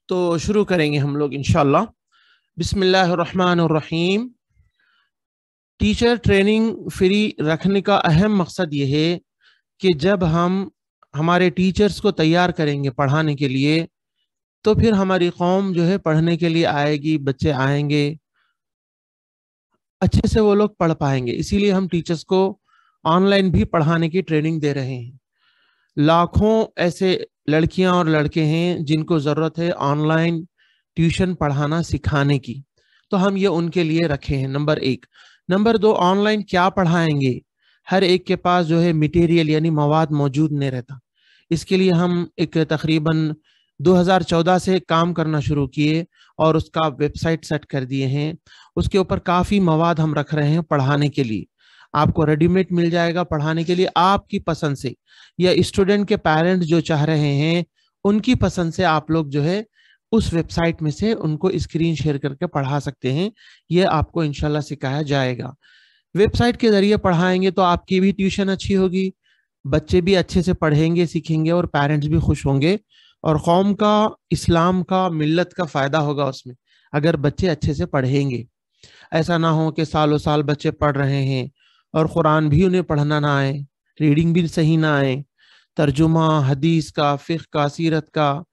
तो शुरू करेंगे हम लोग इंशाल्लाह। बिस्मिल्लाहिर्रहमानिर्रहीम। टीचर ट्रेनिंग फ्री रखने का अहम मकसद ये है कि जब हम हमारे टीचर्स को तैयार करेंगे पढ़ाने के लिए, तो फिर हमारी कौम जो है पढ़ने के लिए आएगी, बच्चे आएंगे, अच्छे से वो लोग पढ़ पाएंगे। इसीलिए हम टीचर्स को ऑनलाइन भी पढ़ाने की ट्रेनिंग दे रहे हैं। लाखों ऐसे लड़कियां और लड़के हैं जिनको ज़रूरत है ऑनलाइन ट्यूशन पढ़ाना सिखाने की, तो हम ये उनके लिए रखे हैं, नंबर एक। नंबर दो, ऑनलाइन क्या पढ़ाएंगे, हर एक के पास जो है मटेरियल यानी मवाद मौजूद नहीं रहता। इसके लिए हम एक तकरीबन 2014 से काम करना शुरू किए और उसका वेबसाइट सेट कर दिए हैं। उसके ऊपर काफ़ी मवाद हम रख रहे हैं पढ़ाने के लिए। आपको रेडीमेड मिल जाएगा पढ़ाने के लिए आपकी पसंद से, या स्टूडेंट के पेरेंट्स जो चाह रहे हैं उनकी पसंद से आप लोग जो है उस वेबसाइट में से उनको स्क्रीन शेयर करके पढ़ा सकते हैं। ये आपको इंशाल्लाह सिखाया जाएगा। वेबसाइट के जरिए पढ़ाएंगे तो आपकी भी ट्यूशन अच्छी होगी, बच्चे भी अच्छे से पढ़ेंगे सीखेंगे और पेरेंट्स भी खुश होंगे, और कौम का, इस्लाम का, मिल्लत का फायदा होगा उसमें अगर बच्चे अच्छे से पढ़ेंगे। ऐसा ना हो कि सालों साल बच्चे पढ़ रहे हैं और कुरान भी उन्हें पढ़ना ना आए, रीडिंग भी सही ना आए, तर्जुमा हदीस का, फिक़्ह का, सीरत का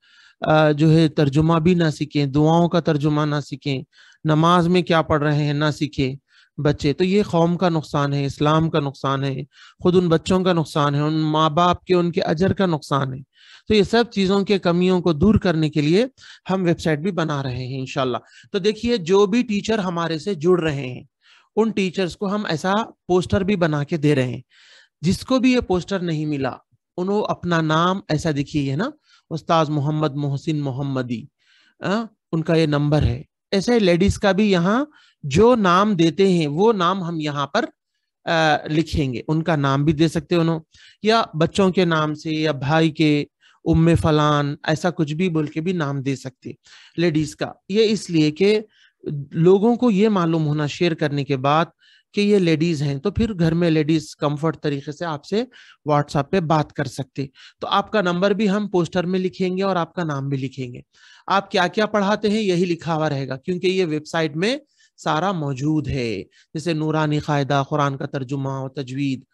जो है तर्जुमा भी ना सीखें, दुआओं का तर्जुमा ना सीखें, नमाज में क्या पढ़ रहे हैं ना सीखें बच्चे। तो ये कौम का नुकसान है, इस्लाम का नुकसान है, खुद उन बच्चों का नुकसान है, उन माँ बाप के, उनके अजर का नुकसान है। तो ये सब चीज़ों के कमियों को दूर करने के लिए हम वेबसाइट भी बना रहे हैं इंशाल्लाह। तो देखिए, जो भी टीचर हमारे से जुड़ रहे हैं उन टीचर्स को हम ऐसा पोस्टर भी बना के दे रहे हैं। जिसको भी ये पोस्टर नहीं मिला उन्होंने अपना नाम ऐसा देखिए है ना, उस्ताद मोहम्मद मोहसिन मोहम्मदी, उनका ये नंबर है। ऐसे लेडीज का भी यहाँ जो नाम देते हैं वो नाम हम यहाँ पर लिखेंगे, उनका नाम भी दे सकते हैं उन्होंने, या बच्चों के नाम से, या भाई के उम्मे फलान, ऐसा कुछ भी बोल के भी नाम दे सकते लेडीज का। ये इसलिए कि लोगों को ये मालूम होना शेयर करने के बाद कि ये लेडीज हैं, तो फिर घर में लेडीज कंफर्ट तरीके से आपसे व्हाट्सएप पे बात कर सकते। तो आपका नंबर भी हम पोस्टर में लिखेंगे और आपका नाम भी लिखेंगे। आप क्या क्या पढ़ाते हैं यही लिखा हुआ रहेगा, क्योंकि ये वेबसाइट में सारा मौजूद है। जैसे नूरानी कायदा, कुरान का तर्जुमा और तजवीद,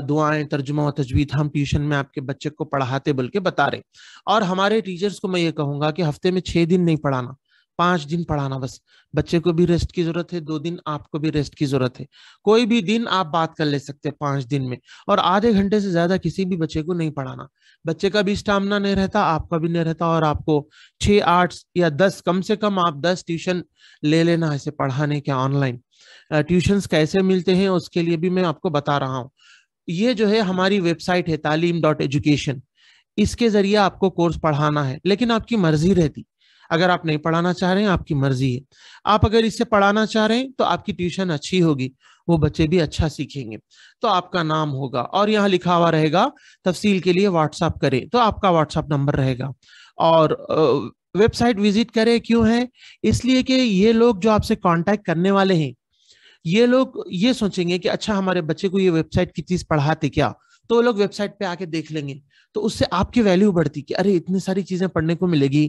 दुआएं, तर्जुमा और तजवीद हम ट्यूशन में आपके बच्चे को पढ़ाते बल्कि बता रहे। और हमारे टीचर्स को मैं ये कहूंगा कि हफ्ते में 6 दिन नहीं पढ़ाना, 5 दिन पढ़ाना बस। बच्चे को भी रेस्ट की जरूरत है, 2 दिन आपको भी रेस्ट की जरूरत है। कोई भी दिन आप बात कर ले सकते हैं 5 दिन में, और आधे घंटे से ज्यादा किसी भी बच्चे को नहीं पढ़ाना। बच्चे का भी स्टामिना नहीं रहता, आपका भी नहीं रहता, और आपको 6, 8 या 10, कम से कम आप 10 ट्यूशन ले लेना ऐसे पढ़ाने के। ऑनलाइन ट्यूशंस कैसे मिलते हैं उसके लिए भी मैं आपको बता रहा हूँ। ये जो है हमारी वेबसाइट है तालीम.एजुकेशन, इसके जरिए आपको कोर्स पढ़ाना है, लेकिन आपकी मर्जी रहती। अगर आप नहीं पढ़ाना चाह रहे हैं आपकी मर्जी है। आप अगर इससे पढ़ाना चाह रहे हैं तो आपकी ट्यूशन अच्छी होगी, वो बच्चे भी अच्छा सीखेंगे, तो आपका नाम होगा और यहाँ लिखा हुआ रहेगा तफसील के लिए व्हाट्सएप करें, तो आपका व्हाट्सएप नंबर रहेगा। और वेबसाइट विजिट करें क्यों है, इसलिए कि ये लोग जो आपसे कांटेक्ट करने वाले हैं ये लोग ये सोचेंगे कि अच्छा हमारे बच्चे को ये वेबसाइट की चीज पढ़ाते क्या, तो वो लोग वेबसाइट पे आके देख लेंगे। तो उससे आपकी वैल्यू बढ़ती कि अरे इतनी सारी चीजें पढ़ने को मिलेगी।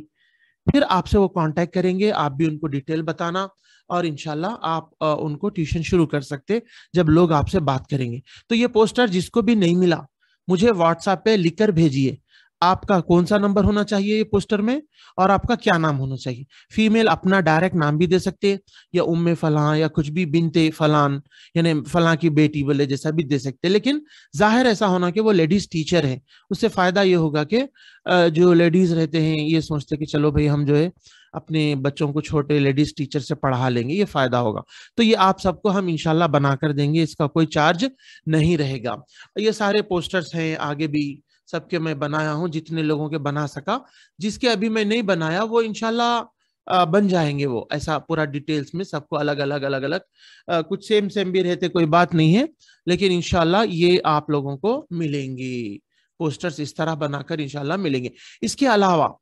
फिर आपसे वो कांटेक्ट करेंगे, आप भी उनको डिटेल बताना, और इंशाल्लाह आप उनको ट्यूशन शुरू कर सकते जब लोग आपसे बात करेंगे। तो ये पोस्टर जिसको भी नहीं मिला मुझे व्हाट्सएप पे लिखकर भेजिए, आपका कौन सा नंबर होना चाहिए ये पोस्टर में, और आपका क्या नाम होना चाहिए। फीमेल अपना डायरेक्ट नाम भी दे सकते हैं, या उम्मे फलां, या कुछ भी बिनते फलान, यानी फलां की बेटी बोले जैसा भी दे सकते हैं। लेकिन जाहिर ऐसा होना कि वो लेडीज टीचर है। उससे फायदा ये होगा कि जो लेडीज रहते हैं ये सोचते कि चलो भाई हम जो है अपने बच्चों को छोटे लेडीज टीचर से पढ़ा लेंगे, ये फायदा होगा। तो ये आप सबको हम इंशाल्लाह बना कर देंगे, इसका कोई चार्ज नहीं रहेगा। ये सारे पोस्टर्स हैं आगे भी सबके मैं बनाया हूं, जितने लोगों के बना सका। जिसके अभी मैं नहीं बनाया वो इंशाल्लाह बन जाएंगे, वो ऐसा पूरा डिटेल्स में सबको अलग अलग अलग अलग, कुछ सेम सेम भी रहते कोई बात नहीं है, लेकिन इंशाल्लाह ये आप लोगों को मिलेंगे पोस्टर्स, इस तरह बनाकर इंशाल्लाह मिलेंगे। इसके अलावा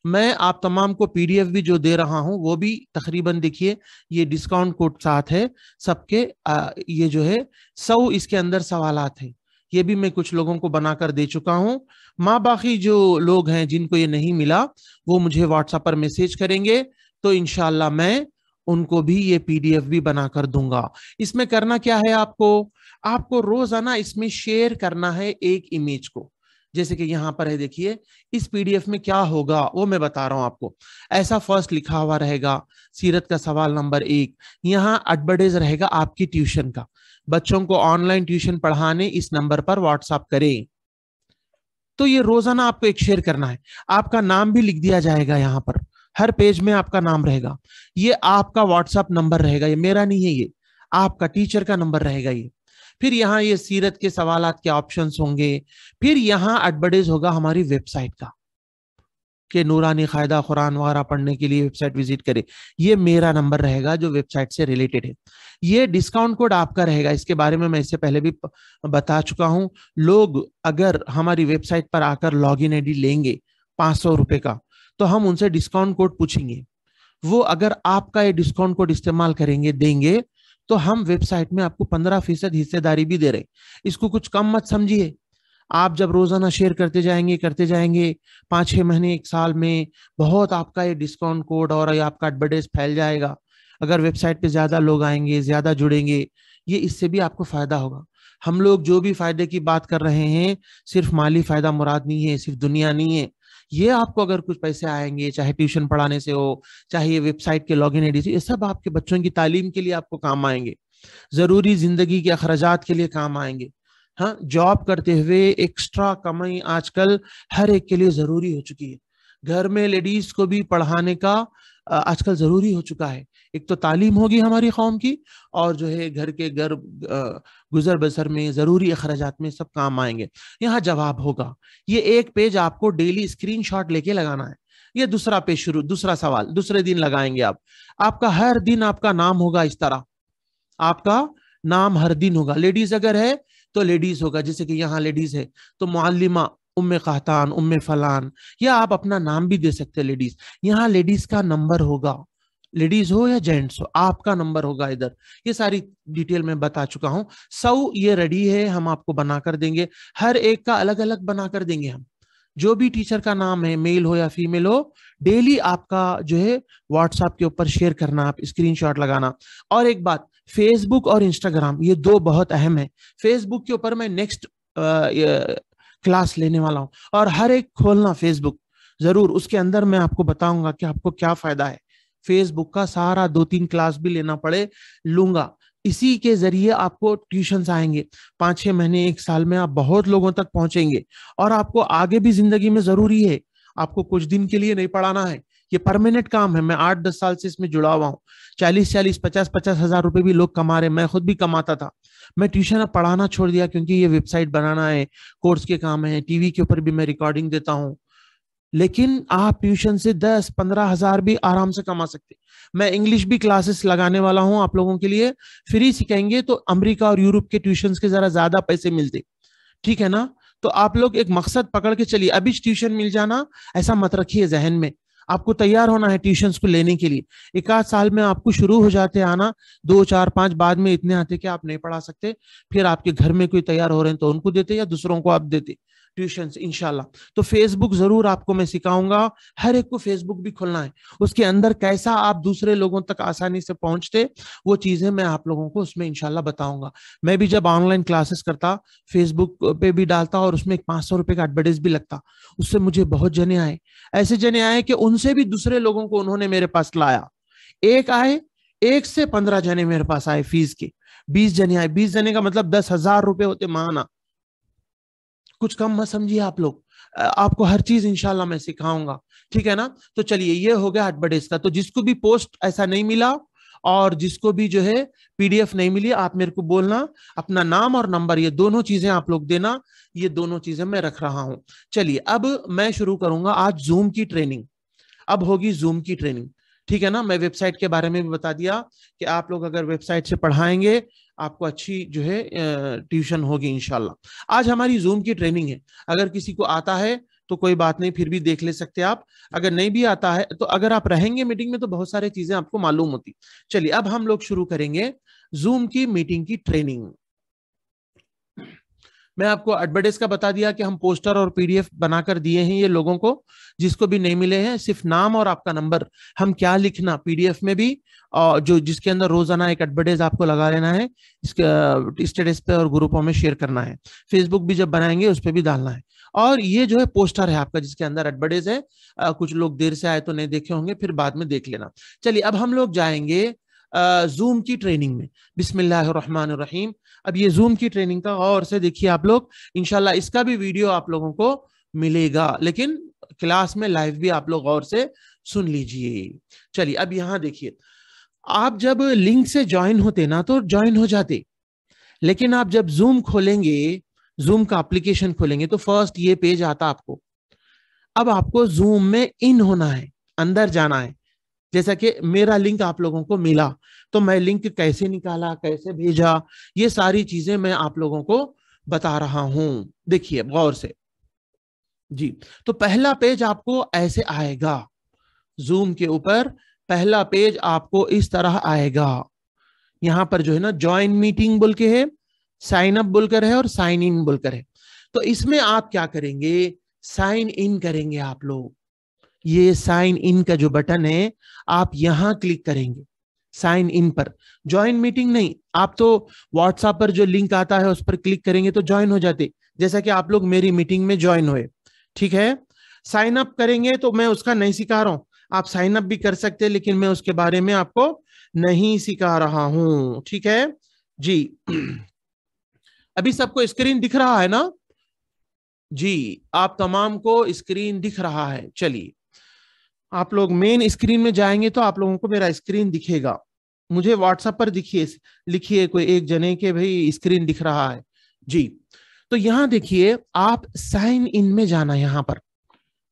मैं आप तमाम को पीडीएफ भी जो दे रहा हूं वो भी तकरीबन देखिए ये डिस्काउंट कोड साथ है सबके। ये जो है 100 इसके अंदर सवालात हैं, ये भी मैं कुछ लोगों को बनाकर दे चुका हूं। बाकी जो लोग हैं जिनको ये नहीं मिला वो मुझे व्हाट्सएप पर मैसेज करेंगे, तो इंशाल्लाह मैं उनको भी ये पीडीएफ भी बनाकर दूंगा। इसमें करना क्या है, आपको आपको रोजाना इसमें शेयर करना है एक इमेज को। जैसे कि यहाँ पर है, देखिए इस पीडीएफ में क्या होगा वो मैं बता रहा हूं आपको। ऐसा फर्स्ट लिखा हुआ रहेगा सीरत का सवाल नंबर 1, यहाँ एडवर्टाइज रहेगा आपकी ट्यूशन का, बच्चों को ऑनलाइन ट्यूशन पढ़ाने इस नंबर पर व्हाट्सएप करें। तो ये रोजाना आपको एक शेयर करना है। आपका नाम भी लिख दिया जाएगा, यहाँ पर हर पेज में आपका नाम रहेगा। ये आपका व्हाट्सएप नंबर रहेगा, ये मेरा नहीं है, ये आपका टीचर का नंबर रहेगा ये। फिर यहाँ ये सीरत के सवालात के ऑप्शंस होंगे। फिर यहाँ एडवर्टाइज होगा हमारी वेबसाइट का कि नूरानी कायदा कुरान वगैरह पढ़ने के लिए वेबसाइट विजिट करें। ये मेरा नंबर रहेगा जो वेबसाइट से रिलेटेड है। ये डिस्काउंट कोड आपका रहेगा, इसके बारे में मैं इससे पहले भी बता चुका हूं। लोग अगर हमारी वेबसाइट पर आकर लॉगिन आईडी लेंगे 500 रुपए का, तो हम उनसे डिस्काउंट कोड पूछेंगे। वो अगर आपका ये डिस्काउंट कोड इस्तेमाल करेंगे, देंगे, तो हम वेबसाइट में आपको 15% हिस्सेदारी भी दे रहे। इसको कुछ कम मत समझिए। आप जब रोजाना शेयर करते जाएंगे 5-6 महीने 1 साल में बहुत आपका ये डिस्काउंट कोड और ये आपका एडवर्टाइज फैल जाएगा। अगर वेबसाइट पे ज्यादा लोग आएंगे, ज्यादा जुड़ेंगे, ये इससे भी आपको फायदा होगा। हम लोग जो भी फायदे की बात कर रहे हैं, सिर्फ माली फायदा मुराद नहीं है, सिर्फ दुनिया नहीं है। ये आपको अगर कुछ पैसे आएंगे, चाहे ट्यूशन पढ़ाने से हो, चाहे ये वेबसाइट के लॉगिन आईडी से, ये सब आपके बच्चों की तालीम के लिए आपको काम आएंगे, जरूरी जिंदगी के अखराजात के लिए काम आएंगे। हाँ, जॉब करते हुए एक्स्ट्रा कमाई आजकल हर एक के लिए जरूरी हो चुकी है। घर में लेडीज को भी पढ़ाने का आजकल जरूरी हो चुका है। एक तो तालीम होगी हमारी कौम की, और जो है घर के गुजर बसर में जरूरी अखराजात में सब काम आएंगे। यहाँ जवाब होगा। ये एक पेज आपको डेली स्क्रीनशॉट लेके लगाना है। ये दूसरा पेज शुरू, दूसरा सवाल दूसरे दिन लगाएंगे आप। आपका हर दिन आपका नाम होगा, इस तरह आपका नाम हर दिन होगा। लेडीज अगर है तो लेडीज होगा, जैसे कि यहाँ लेडीज है तो मुअल्लिमा उम्मे कहतान, उम्मे फलान, या आप अपना नाम भी दे सकते हैं लेडीज। यहाँ लेडीज का नंबर होगा, लेडीज हो या जेंट्स हो, आपका नंबर होगा इधर। ये सारी डिटेल में बता चुका हूं। 100 ये रेडी है, हम आपको बनाकर देंगे, हर एक का अलग अलग बनाकर देंगे हम। जो भी टीचर का नाम है, मेल हो या फीमेल हो, डेली आपका जो है व्हाट्सएप के ऊपर शेयर करना, आप स्क्रीनशॉट लगाना। और एक बात, फेसबुक और इंस्टाग्राम ये 2 बहुत अहम है। फेसबुक के ऊपर मैं नेक्स्ट क्लास लेने वाला हूं, और हर एक खोलना फेसबुक जरूर। उसके अंदर मैं आपको बताऊंगा कि आपको क्या फायदा है। फेसबुक का सारा 2-3 क्लास भी लेना पड़े लूंगा। इसी के जरिए आपको ट्यूशंस आएंगे। 5-6 महीने 1 साल में आप बहुत लोगों तक पहुंचेंगे, और आपको आगे भी जिंदगी में जरूरी है। आपको कुछ दिन के लिए नहीं पढ़ाना है, ये परमानेंट काम है। मैं 8-10 साल से इसमें जुड़ा हुआ हूँ। 40-40, 50-50 हजार रुपए भी लोग कमा रहे, मैं खुद भी कमाता था। मैं ट्यूशन अब पढ़ाना छोड़ दिया, क्योंकि ये वेबसाइट बनाना है, कोर्स के काम है, टीवी के ऊपर भी मैं रिकॉर्डिंग देता हूँ। लेकिन आप ट्यूशन से 10-15 हजार भी आराम से कमा सकते। मैं इंग्लिश भी क्लासेस लगाने वाला हूं आप लोगों के लिए, फ्री सिखाएंगे, तो अमेरिका और यूरोप के ट्यूशंस के जरा ज्यादा पैसे मिलते, ठीक है ना। तो आप लोग एक मकसद पकड़ के चलिए, अभी ट्यूशन मिल जाना ऐसा मत रखिए जहन में। आपको तैयार होना है ट्यूशंस को लेने के लिए। 1-8 साल में आपको शुरू हो जाते आना, 2-4-5 बाद में इतने आते कि आप नहीं पढ़ा सकते। फिर आपके घर में कोई तैयार हो रहे हैं तो उनको देते, या दूसरों को आप देते ट्यूशन इंशाल्लाह। तो फेसबुक जरूर आपको मैं सिखाऊंगा, हर एक को फेसबुक भी खोलना है। उसके अंदर कैसा आप दूसरे लोगों तक आसानी से पहुंचते, वो चीजें मैं आप लोगों को उसमें इंशाल्लाह बताऊंगा। मैं भी जब ऑनलाइन क्लासेस करता, फेसबुक पे भी डालता, और उसमें 500 रुपए का एडवर्टाइज भी लगता। उससे मुझे बहुत जने आए, ऐसे जने आए कि उनसे भी दूसरे लोगों को उन्होंने मेरे पास लाया। एक आए, 1 से 15 जने मेरे पास आए फीस के, 20 जने आए। 20 जने का मतलब 10,000 रुपए होते माना। कुछ कम मत समझिए आप लोग। आपको हर चीज इंशाल्लाह मैं सिखाऊंगा, ठीक है ना। तो चलिए, ये हो गया एडवर्टाइज का। तो जिसको भी पोस्ट ऐसा नहीं मिला, और जिसको भी जो है पीडीएफ नहीं मिली, आप मेरे को बोलना, अपना नाम और नंबर, ये दोनों चीजें आप लोग देना। ये दोनों चीजें मैं रख रहा हूं। चलिए, अब मैं शुरू करूंगा आज जूम की ट्रेनिंग। अब होगी जूम की ट्रेनिंग, ठीक है ना। मैं वेबसाइट के बारे में भी बता दिया कि आप लोग अगर वेबसाइट से पढ़ाएंगे, आपको अच्छी जो है ट्यूशन होगी इंशाल्लाह। आज हमारी जूम की ट्रेनिंग है। अगर किसी को आता है तो कोई बात नहीं, फिर भी देख ले सकते आप। अगर नहीं भी आता है तो अगर आप रहेंगे मीटिंग में तो बहुत सारी चीजें आपको मालूम होती। चलिए, अब हम लोग शुरू करेंगे जूम की मीटिंग की ट्रेनिंग। मैं आपको एडवर्टाइज का बता दिया कि हम पोस्टर और पीडीएफ बनाकर दिए हैं ये लोगों को, जिसको भी नहीं मिले हैं, सिर्फ नाम और आपका नंबर, हम क्या लिखना पीडीएफ में भी, और जो जिसके अंदर रोजाना एक एडवर्टाइज आपको लगा लेना है, इसके स्टेटस पे और ग्रुपों में शेयर करना है, फेसबुक भी जब बनाएंगे उस पर भी डालना है। और ये जो है पोस्टर है आपका जिसके अंदर एडवर्टाइज है, कुछ लोग देर से आए तो नहीं देखे होंगे, फिर बाद में देख लेना। चलिए अब हम लोग जाएंगे जूम की ट्रेनिंग में। बिस्मिल्लाहिर्रहमानिर्रहीम। अब ये जूम की ट्रेनिंग का और से देखिए आप लोग, इंशाल्लाह इसका भी वीडियो आप लोगों को मिलेगा, लेकिन क्लास में लाइव भी आप लोग और से सुन लीजिए। चलिए अब यहां देखिए, आप जब लिंक से ज्वाइन होते ना तो ज्वाइन हो जाते, लेकिन आप जब जूम खोलेंगे, जूम का एप्लीकेशन खोलेंगे तो फर्स्ट ये पेज आता आपको। अब आपको जूम में इन होना है, अंदर जाना है। जैसा कि मेरा लिंक आप लोगों को मिला, तो मैं लिंक कैसे निकाला, कैसे भेजा, ये सारी चीजें मैं आप लोगों को बता रहा हूं। देखिए गौर से जी। तो पहला पेज आपको ऐसे आएगा, जूम के ऊपर पहला पेज आपको इस तरह आएगा। यहां पर जो है ना ज्वाइन मीटिंग बोल के है, साइन अप बोलकर है और साइन इन बोलकर है। तो इसमें आप क्या करेंगे, साइन इन करेंगे आप लोग। ये साइन इन का जो बटन है आप यहां क्लिक करेंगे, साइन इन पर। ज्वाइन मीटिंग नहीं, आप तो व्हाट्सएप पर जो लिंक आता है उस पर क्लिक करेंगे तो ज्वाइन हो जाते, जैसा कि आप लोग मेरी मीटिंग में ज्वाइन हुए, ठीक है। साइन अप करेंगे तो मैं उसका नहीं सिखा रहा हूं, आप साइन अप भी कर सकते हैं, लेकिन मैं उसके बारे में आपको नहीं सिखा रहा हूं, ठीक है जी। अभी सबको स्क्रीन दिख रहा है ना जी, आप तमाम को स्क्रीन दिख रहा है। चलिए आप लोग मेन स्क्रीन में जाएंगे तो आप लोगों को मेरा स्क्रीन दिखेगा। मुझे व्हाट्सएप पर दिखिए, लिखिए कोई एक जने के भाई स्क्रीन दिख रहा है जी। तो यहां देखिए, आप साइन इन में जाना, यहां पर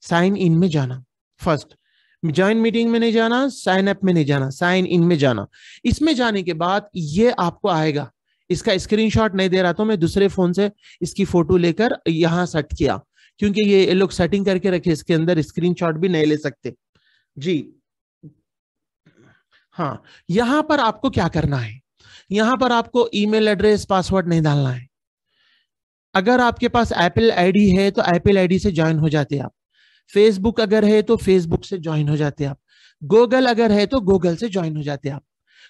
साइन इन में जाना। फर्स्ट ज्वाइन मीटिंग में नहीं जाना, साइन अप में नहीं जाना, साइन इन में जाना। इसमें जाने के बाद ये आपको आएगा, इसका स्क्रीनशॉट नहीं दे रहा तो मैं दूसरे फोन से इसकी फोटो लेकर यहां सेट किया, क्योंकि ये लोग सेटिंग करके रखे, इसके अंदर स्क्रीनशॉट भी नहीं ले सकते जी। हाँ, यहां पर आपको क्या करना है, यहां पर आपको ईमेल एड्रेस पासवर्ड नहीं डालना है। अगर आपके पास एप्पल आईडी है तो एप्पल आईडी से ज्वाइन हो जाते आप, फेसबुक अगर है तो फेसबुक से ज्वाइन हो जाते आप, गूगल अगर है तो गूगल से ज्वाइन हो जाते आप।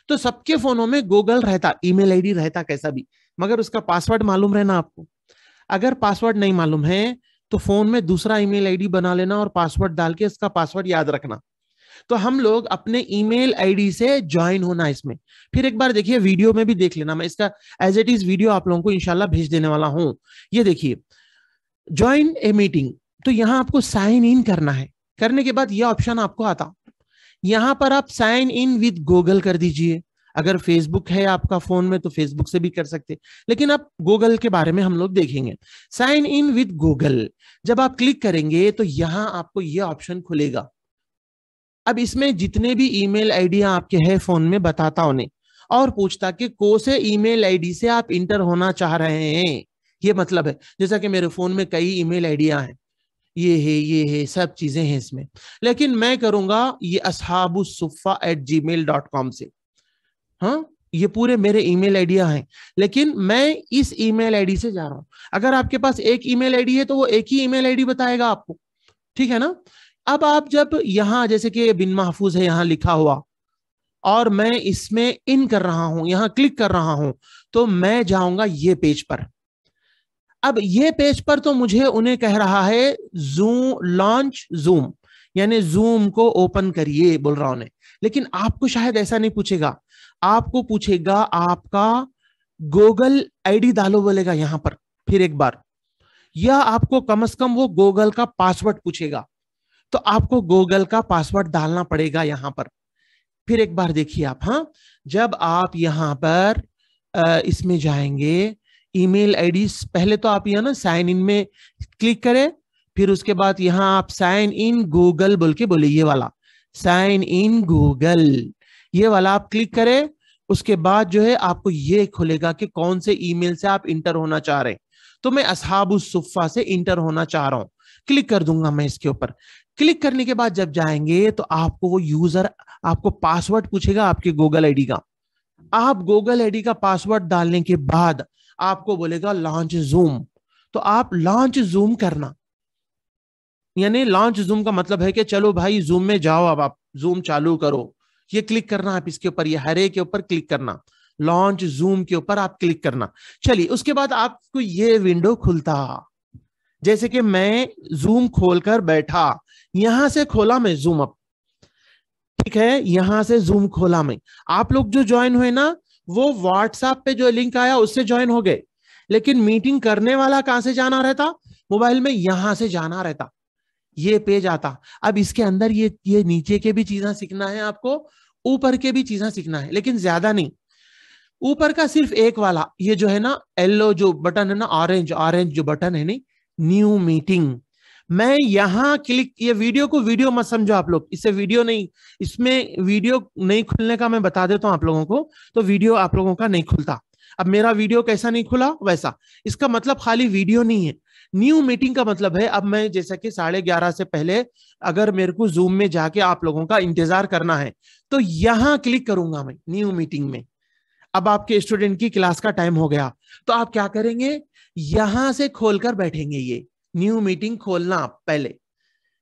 तो सबके फोनों में गूगल रहता, ईमेल आईडी रहता कैसा भी, मगर उसका पासवर्ड मालूम रहना आपको। अगर पासवर्ड नहीं मालूम है तो फोन में दूसरा ईमेल आईडी बना लेना और पासवर्ड डाल के इसका पासवर्ड याद रखना। तो हम लोग अपने ईमेल आईडी से ज्वाइन होना इसमें। फिर एक बार देखिए, वीडियो में भी देख लेना, मैं इसका एज इट इज वीडियो आप लोगों को इंशाल्लाह भेज देने वाला हूं। ये देखिए, ज्वाइन ए मीटिंग, तो यहां आपको साइन इन करना है। करने के बाद यह ऑप्शन आपको आता, यहां पर आप साइन इन विद गूगल कर दीजिए। अगर फेसबुक है आपका फोन में तो फेसबुक से भी कर सकते, लेकिन अब गूगल के बारे में हम लोग देखेंगे। साइन इन विद गूगल जब आप क्लिक करेंगे तो यहां आपको यह ऑप्शन खुलेगा। अब इसमें जितने भी ईमेल आईडियां आपके हैं फोन में बताता उन्हें, और पूछता कि कौन से ईमेल आईडी से आप इंटर होना चाह रहे हैं। ये मतलब है, जैसा कि मेरे फोन में कई ईमेल आईडियां हैं, ये है सब चीजें हैं इसमें, लेकिन मैं करूंगा ये ashabusufa@gmail.com से। हाँ, ये पूरे मेरे ईमेल आईडियां हैं, लेकिन मैं इस ईमेल आईडी से जा रहा हूं। अगर आपके पास एक ईमेल आईडी है तो वो एक ही ईमेल आईडी बताएगा आपको, ठीक है ना। अब आप जब यहां, जैसे कि बिन महफूज है यहां लिखा हुआ, और मैं इसमें इन कर रहा हूं, यहां क्लिक कर रहा हूं, तो मैं जाऊंगा ये पेज पर। अब ये पेज पर तो मुझे उन्हें कह रहा है जूम लॉन्च जूम, यानी जूम को ओपन करिए बोल रहा उन्हें। लेकिन आपको शायद ऐसा नहीं पूछेगा, आपको पूछेगा आपका गूगल आईडी डालो बोलेगा यहां पर फिर एक बार, या आपको कम से कम वो गूगल का पासवर्ड पूछेगा, तो आपको गूगल का पासवर्ड डालना पड़ेगा यहां पर। फिर एक बार देखिए आप, हाँ, जब आप यहां पर इसमें जाएंगे, ईमेल आईडी पहले तो आप यहाँ ना साइन इन में क्लिक करें, फिर उसके बाद यहां आप साइन इन गूगल बोल के बोले, ये वाला साइन इन गूगल, ये वाला आप क्लिक करें। उसके बाद जो है आपको ये खुलेगा कि कौन से ईमेल से आप इंटर होना चाह रहे हैं। तो मैं ashabusufa से इंटर होना चाह रहा हूं, क्लिक कर दूंगा मैं इसके ऊपर। क्लिक करने के बाद जब जाएंगे तो आपको वो यूजर, आपको पासवर्ड पूछेगा आपके गूगल आईडी का। आप गूगल आईडी का पासवर्ड डालने के बाद आपको बोलेगा लॉन्च जूम, तो आप लॉन्च जूम करना, यानी लॉन्च जूम का मतलब है कि चलो भाई जूम में जाओ, अब आप जूम चालू करो, ये क्लिक करना आप इसके ऊपर, ये हरे के ऊपर क्लिक करना, लॉन्च जूम के ऊपर आप क्लिक करना। चलिए उसके बाद आपको ये विंडो खुलता, जैसे कि मैं जूम खोलकर बैठा, यहां से खोला मैं जूम अप, ठीक है, यहां से जूम खोला मैं। आप लोग जो ज्वाइन हुए ना, वो व्हाट्सएप पे जो लिंक आया उससे ज्वाइन हो गए, लेकिन मीटिंग करने वाला कहां से जाना रहता, मोबाइल में यहां से जाना रहता, ये पेज आता। अब इसके अंदर ये नीचे के भी चीजें सीखना है आपको, ऊपर के भी चीजें सीखना है, लेकिन ज्यादा नहीं। ऊपर का सिर्फ एक वाला ये जो है ना येलो जो बटन है ना, ऑरेंज ऑरेंज जो बटन है नहीं, न्यू मीटिंग, मैं यहां क्लिक, ये वीडियो को वीडियो मत समझो आप लोग, इससे वीडियो नहीं, इसमें वीडियो नहीं खुलने का मैं बता देता हूं आप लोगों को, तो वीडियो आप लोगों का नहीं खुलता। अब मेरा वीडियो कैसा नहीं खुला वैसा, इसका मतलब खाली वीडियो नहीं है। न्यू मीटिंग का मतलब है, अब मैं जैसा कि 11:30 से पहले अगर मेरे को जूम में जाके आप लोगों का इंतजार करना है, तो यहां क्लिक करूंगा मैं न्यू मीटिंग में। अब आपके स्टूडेंट की क्लास का टाइम हो गया, तो आप क्या करेंगे, यहां से खोलकर बैठेंगे, ये न्यू मीटिंग खोलना आप पहले।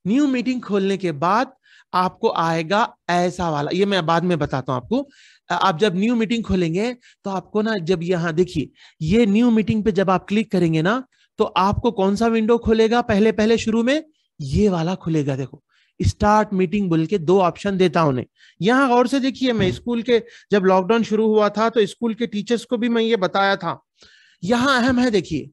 न्यू मीटिंग खोलने के बाद आपको आएगा ऐसा वाला, ये मैं बाद में बताता हूं आपको। आप जब न्यू मीटिंग खोलेंगे तो आपको ना, जब यहां देखिए ये न्यू मीटिंग पे जब आप क्लिक करेंगे ना, तो आपको कौन सा विंडो खुलेगा, पहले पहले शुरू में ये वाला खुलेगा। देखो स्टार्ट मीटिंग बोल के दो ऑप्शन देता उन्हें, यहां गौर से देखिए, मैं स्कूल के जब लॉकडाउन शुरू हुआ था तो स्कूल के टीचर्स को भी मैं ये बताया था, यहां अहम है, देखिए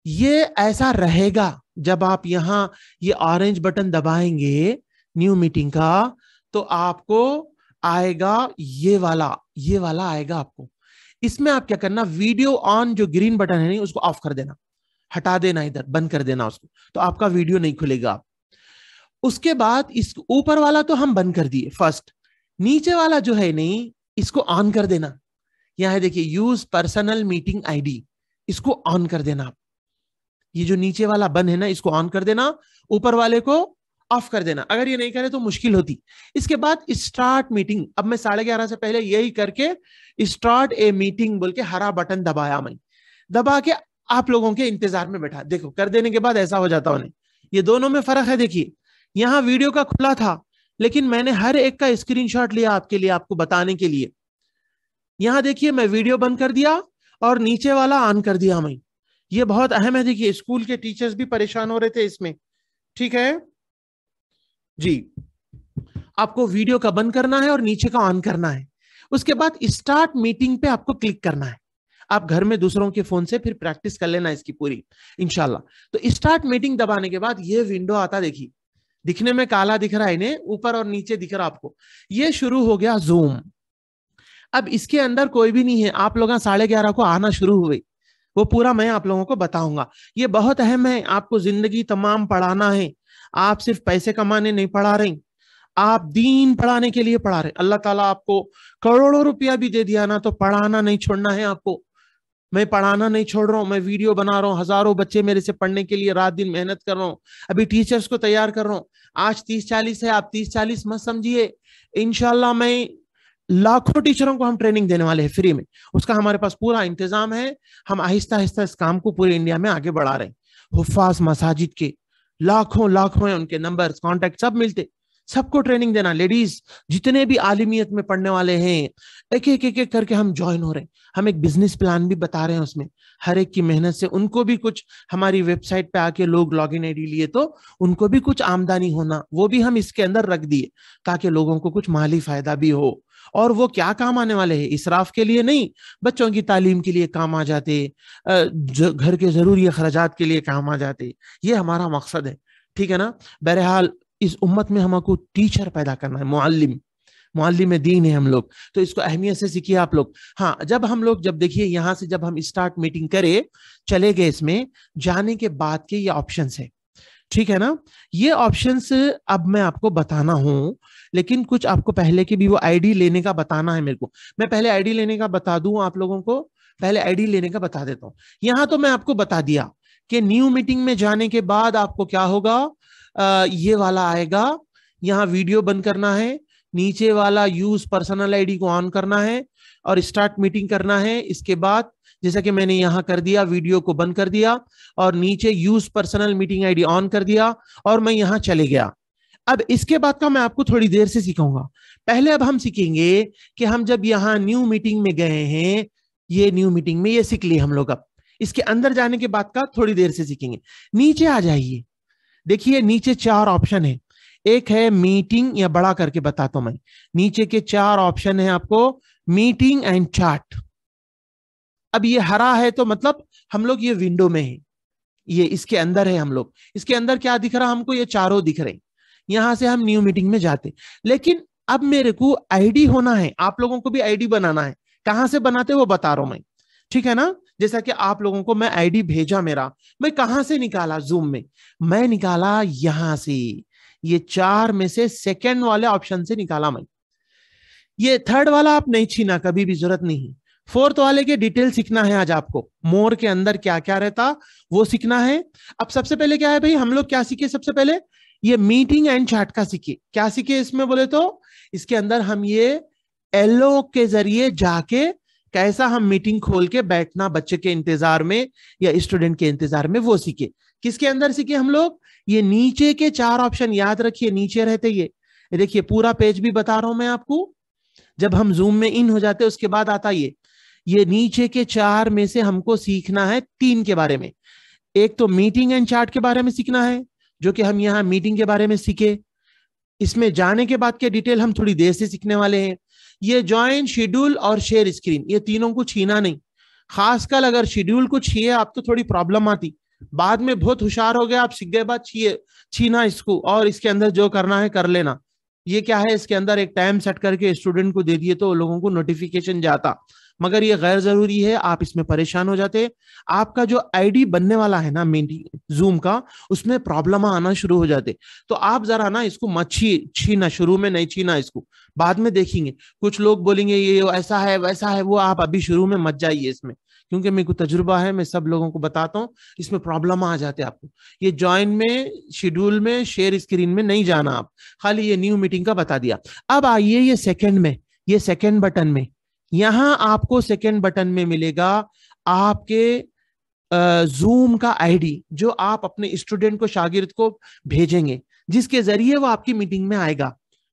ये ऐसा रहेगा। जब आप यहां ये ऑरेंज बटन दबाएंगे न्यू मीटिंग का, तो आपको आएगा ये वाला आएगा आपको। इसमें आप क्या करना, वीडियो ऑन जो ग्रीन बटन है नहीं उसको ऑफ कर देना, हटा देना, इधर बंद कर देना उसको, तो आपका वीडियो नहीं खुलेगा। उसके बाद इस ऊपर वाला तो हम बंद कर दिए फर्स्ट, नीचे वाला जो है नहीं इसको ऑन कर देना। यहां है देखिए यूज पर्सनल मीटिंग आईडी, इसको ऑन कर देना आप। ये जो नीचे वाला बन है ना इसको ऑन कर देना, ऊपर वाले को ऑफ कर देना, अगर ये नहीं करे तो मुश्किल होती। इसके बाद स्टार्ट मीटिंग, अब मैं 11:30 से पहले यही करके स्टार्ट ए मीटिंग बोल के हरा बटन दबाया, मैं दबा के आप लोगों के इंतजार में बैठा। देखो कर देने के बाद ऐसा हो जाता उन्हें, ये दोनों में फर्क है। देखिए यहां वीडियो का खुला था, लेकिन मैंने हर एक का स्क्रीनशॉट लिया आपके लिए, आपको बताने के लिए। यहां देखिए मैं वीडियो बंद कर दिया और नीचे वाला ऑन कर दिया मैं, ये बहुत अहम है। देखिए स्कूल के टीचर्स भी परेशान हो रहे थे इसमें, ठीक है जी। आपको वीडियो का बंद करना है और नीचे का ऑन करना है। उसके बाद स्टार्ट मीटिंग पे आपको क्लिक करना है। आप घर में दूसरों के फोन से फिर प्रैक्टिस कर लेना इसकी पूरी इंशाल्लाह। तो स्टार्ट मीटिंग दबाने के बाद ये विंडो आता, देखिए दिखने में काला दिख रहा है इन्हें, ऊपर और नीचे दिख रहा आपको, ये शुरू हो गया जूम। अब इसके अंदर कोई भी नहीं है, आप लोग 11:30 को आना शुरू हुए, वो पूरा मैं आप लोगों को बताऊंगा। ये बहुत अहम है, आपको जिंदगी तमाम पढ़ाना है। आप सिर्फ पैसे कमाने नहीं पढ़ा रहे, आप दीन पढ़ाने के लिए पढ़ा रहे। अल्लाह ताला आपको करोड़ों रुपया भी दे दिया ना, तो पढ़ाना नहीं छोड़ना है आपको। मैं पढ़ाना नहीं छोड़ रहा हूँ, मैं वीडियो बना रहा हूँ, हजारों बच्चे मेरे से पढ़ने के लिए रात दिन मेहनत कर रहा हूँ, अभी टीचर्स को तैयार कर रहा हूँ। आज 30-40 है, आप 30-40 मत समझिए, इंशाल्लाह मैं लाखों टीचरों को हम ट्रेनिंग देने वाले हैं फ्री में, उसका हमारे पास पूरा इंतजाम है। हम आहिस्ता आहिस्ता इस काम को पूरे इंडिया में आगे बढ़ा रहे हैं। हुफ्फाज मसाजिद के लाखों लाखों हैं, उनके नंबर कॉन्टेक्ट सब मिलते, सबको ट्रेनिंग देना। लेडीज जितने भी आलिमियत में पढ़ने वाले हैं, एक एक एक एक करके हम ज्वाइन हो रहे हैं। हम एक बिजनेस प्लान भी बता रहे हैं उसमें, हर एक की मेहनत से उनको भी कुछ, हमारी वेबसाइट पे आके लोग लॉगिन आईडी लिए तो उनको भी कुछ आमदनी होना, वो भी हम इसके अंदर रख दिए, ताकि लोगों को कुछ माली फायदा भी हो। और वो क्या काम आने वाले हैं, इसराफ के लिए नहीं, बच्चों की तालीम के लिए काम आ जाते, घर के जरूरी अखराजात के लिए काम आ जाते, ये हमारा मकसद है, ठीक है ना। बहरहाल इस उम्मत में हमको टीचर पैदा करना है, मुअल्लिम दीन है हम लोग, तो इसको अहमियत से सीखिए आप लोग। हाँ, जब हम लोग, जब देखिए यहां से जब हम स्टार्ट मीटिंग करे चले गए, इसमें जाने के बाद के ये ऑप्शंस है, ठीक है ना। ये ऑप्शंस अब मैं आपको बताना हूं, लेकिन कुछ आपको पहले की भी वो आईडी लेने का बताना है मेरे को। मैं पहले आईडी लेने का बता दूं आप लोगों को, पहले आईडी लेने का बता देता हूं। यहां तो मैं आपको बता दिया कि न्यू मीटिंग में जाने के बाद आपको क्या होगा, ये वाला आएगा, यहाँ वीडियो बंद करना है, नीचे वाला यूज पर्सनल आईडी को ऑन करना है और स्टार्ट मीटिंग करना है। इसके बाद जैसा कि मैंने यहां कर दिया, वीडियो को बंद कर दिया और नीचे use personal meeting ID on कर दिया और मैं यहां चले गया। अब इसके बाद का मैं आपको थोड़ी देर से सिखाऊंगा। पहले अब हम सीखेंगे कि हम जब यहाँ न्यू मीटिंग में गए हैं, ये न्यू मीटिंग में ये सीख लिए हम लोग। अब इसके अंदर जाने के बाद का थोड़ी देर से सीखेंगे। नीचे आ जाइए, देखिए नीचे 4 ऑप्शन है। एक है मीटिंग, या बड़ा करके बताता हूं मैं। नीचे के 4 ऑप्शन है आपको, मीटिंग एंड चैट। अब ये हरा है तो मतलब हम लोग ये विंडो में है, ये इसके अंदर है हम लोग। इसके अंदर क्या दिख रहा हमको, ये चारों दिख रहे हैं। यहां से हम न्यू मीटिंग में जाते, लेकिन अब मेरे को आईडी होना है, आप लोगों को भी आईडी बनाना है। कहां से बनाते वो बता रहा हूं मैं, ठीक है ना। जैसा कि आप लोगों को मैं आईडी भेजा मेरा, मैं कहां से निकाला जूम में, मैं निकाला यहां से, ये 4 में से सेकंड वाले ऑप्शन से निकाला मैं। ये थर्ड वाला आप नहीं छीना, कभी भी जरूरत नहीं। फोर्थ वाले के डिटेल सीखना है आज आपको, मोर के अंदर क्या क्या रहता वो सीखना है। अब सबसे पहले क्या है भाई, हम लोग क्या सीखे, सबसे पहले ये मीटिंग एंड चैट का सीखे। क्या सीखे इसमें बोले तो, इसके अंदर हम ये एलो के जरिए जाके कैसा हम मीटिंग खोल के बैठना बच्चे के इंतजार में या स्टूडेंट के इंतजार में, वो सीखे। किसके अंदर सीखे हम लोग, ये नीचे के 4 ऑप्शन याद रखिए, नीचे रहते ये देखिए, पूरा पेज भी बता रहा हूं मैं आपको। जब हम जूम में इन हो जाते उसके बाद आता ये नीचे के 4 में से हमको सीखना है 3 के बारे में। एक तो मीटिंग एंड चैट के बारे में सीखना है, जो कि हम यहाँ मीटिंग के बारे में सीखे। इसमें जाने के बाद के डिटेल हम थोड़ी देर से सीखने वाले हैं। ये ज्वाइन, शेड्यूल और शेयर स्क्रीन, ये तीनों को छीना नहीं। खासकर अगर शेड्यूल को छीए आप तो थोड़ी प्रॉब्लम आती, बाद में बहुत होशियार हो गए आप, सीख गए, बाद छीना इसको और इसके अंदर जो करना है कर लेना। ये क्या है, इसके अंदर एक टाइम सेट करके स्टूडेंट को दे दिए तो लोगों को नोटिफिकेशन जाता, मगर ये गैर जरूरी है, आप इसमें परेशान हो जाते। आपका जो आईडी बनने वाला है ना मीटिंग जूम का, उसमें प्रॉब्लम आना शुरू हो जाते। तो आप जरा ना इसको मत छीना, शुरू में नहीं छीना इसको, बाद में देखेंगे। कुछ लोग बोलेंगे ये ऐसा है वैसा है, वो आप अभी शुरू में मत जाइए इसमें, क्योंकि मेरे को तजुर्बा है, मैं सब लोगों को बताता हूँ, इसमें प्रॉब्लम आ जाते आपको। ये ज्वाइन में, शेड्यूल में, शेयर स्क्रीन में नहीं जाना आप, खाली ये न्यू मीटिंग का बता दिया। अब आइए ये सेकंड में, ये सेकंड बटन में, यहां आपको सेकंड बटन में मिलेगा आपके जूम का आईडी, जो आप अपने स्टूडेंट को, शागिर्द को भेजेंगे, जिसके जरिए वो आपकी मीटिंग में आएगा।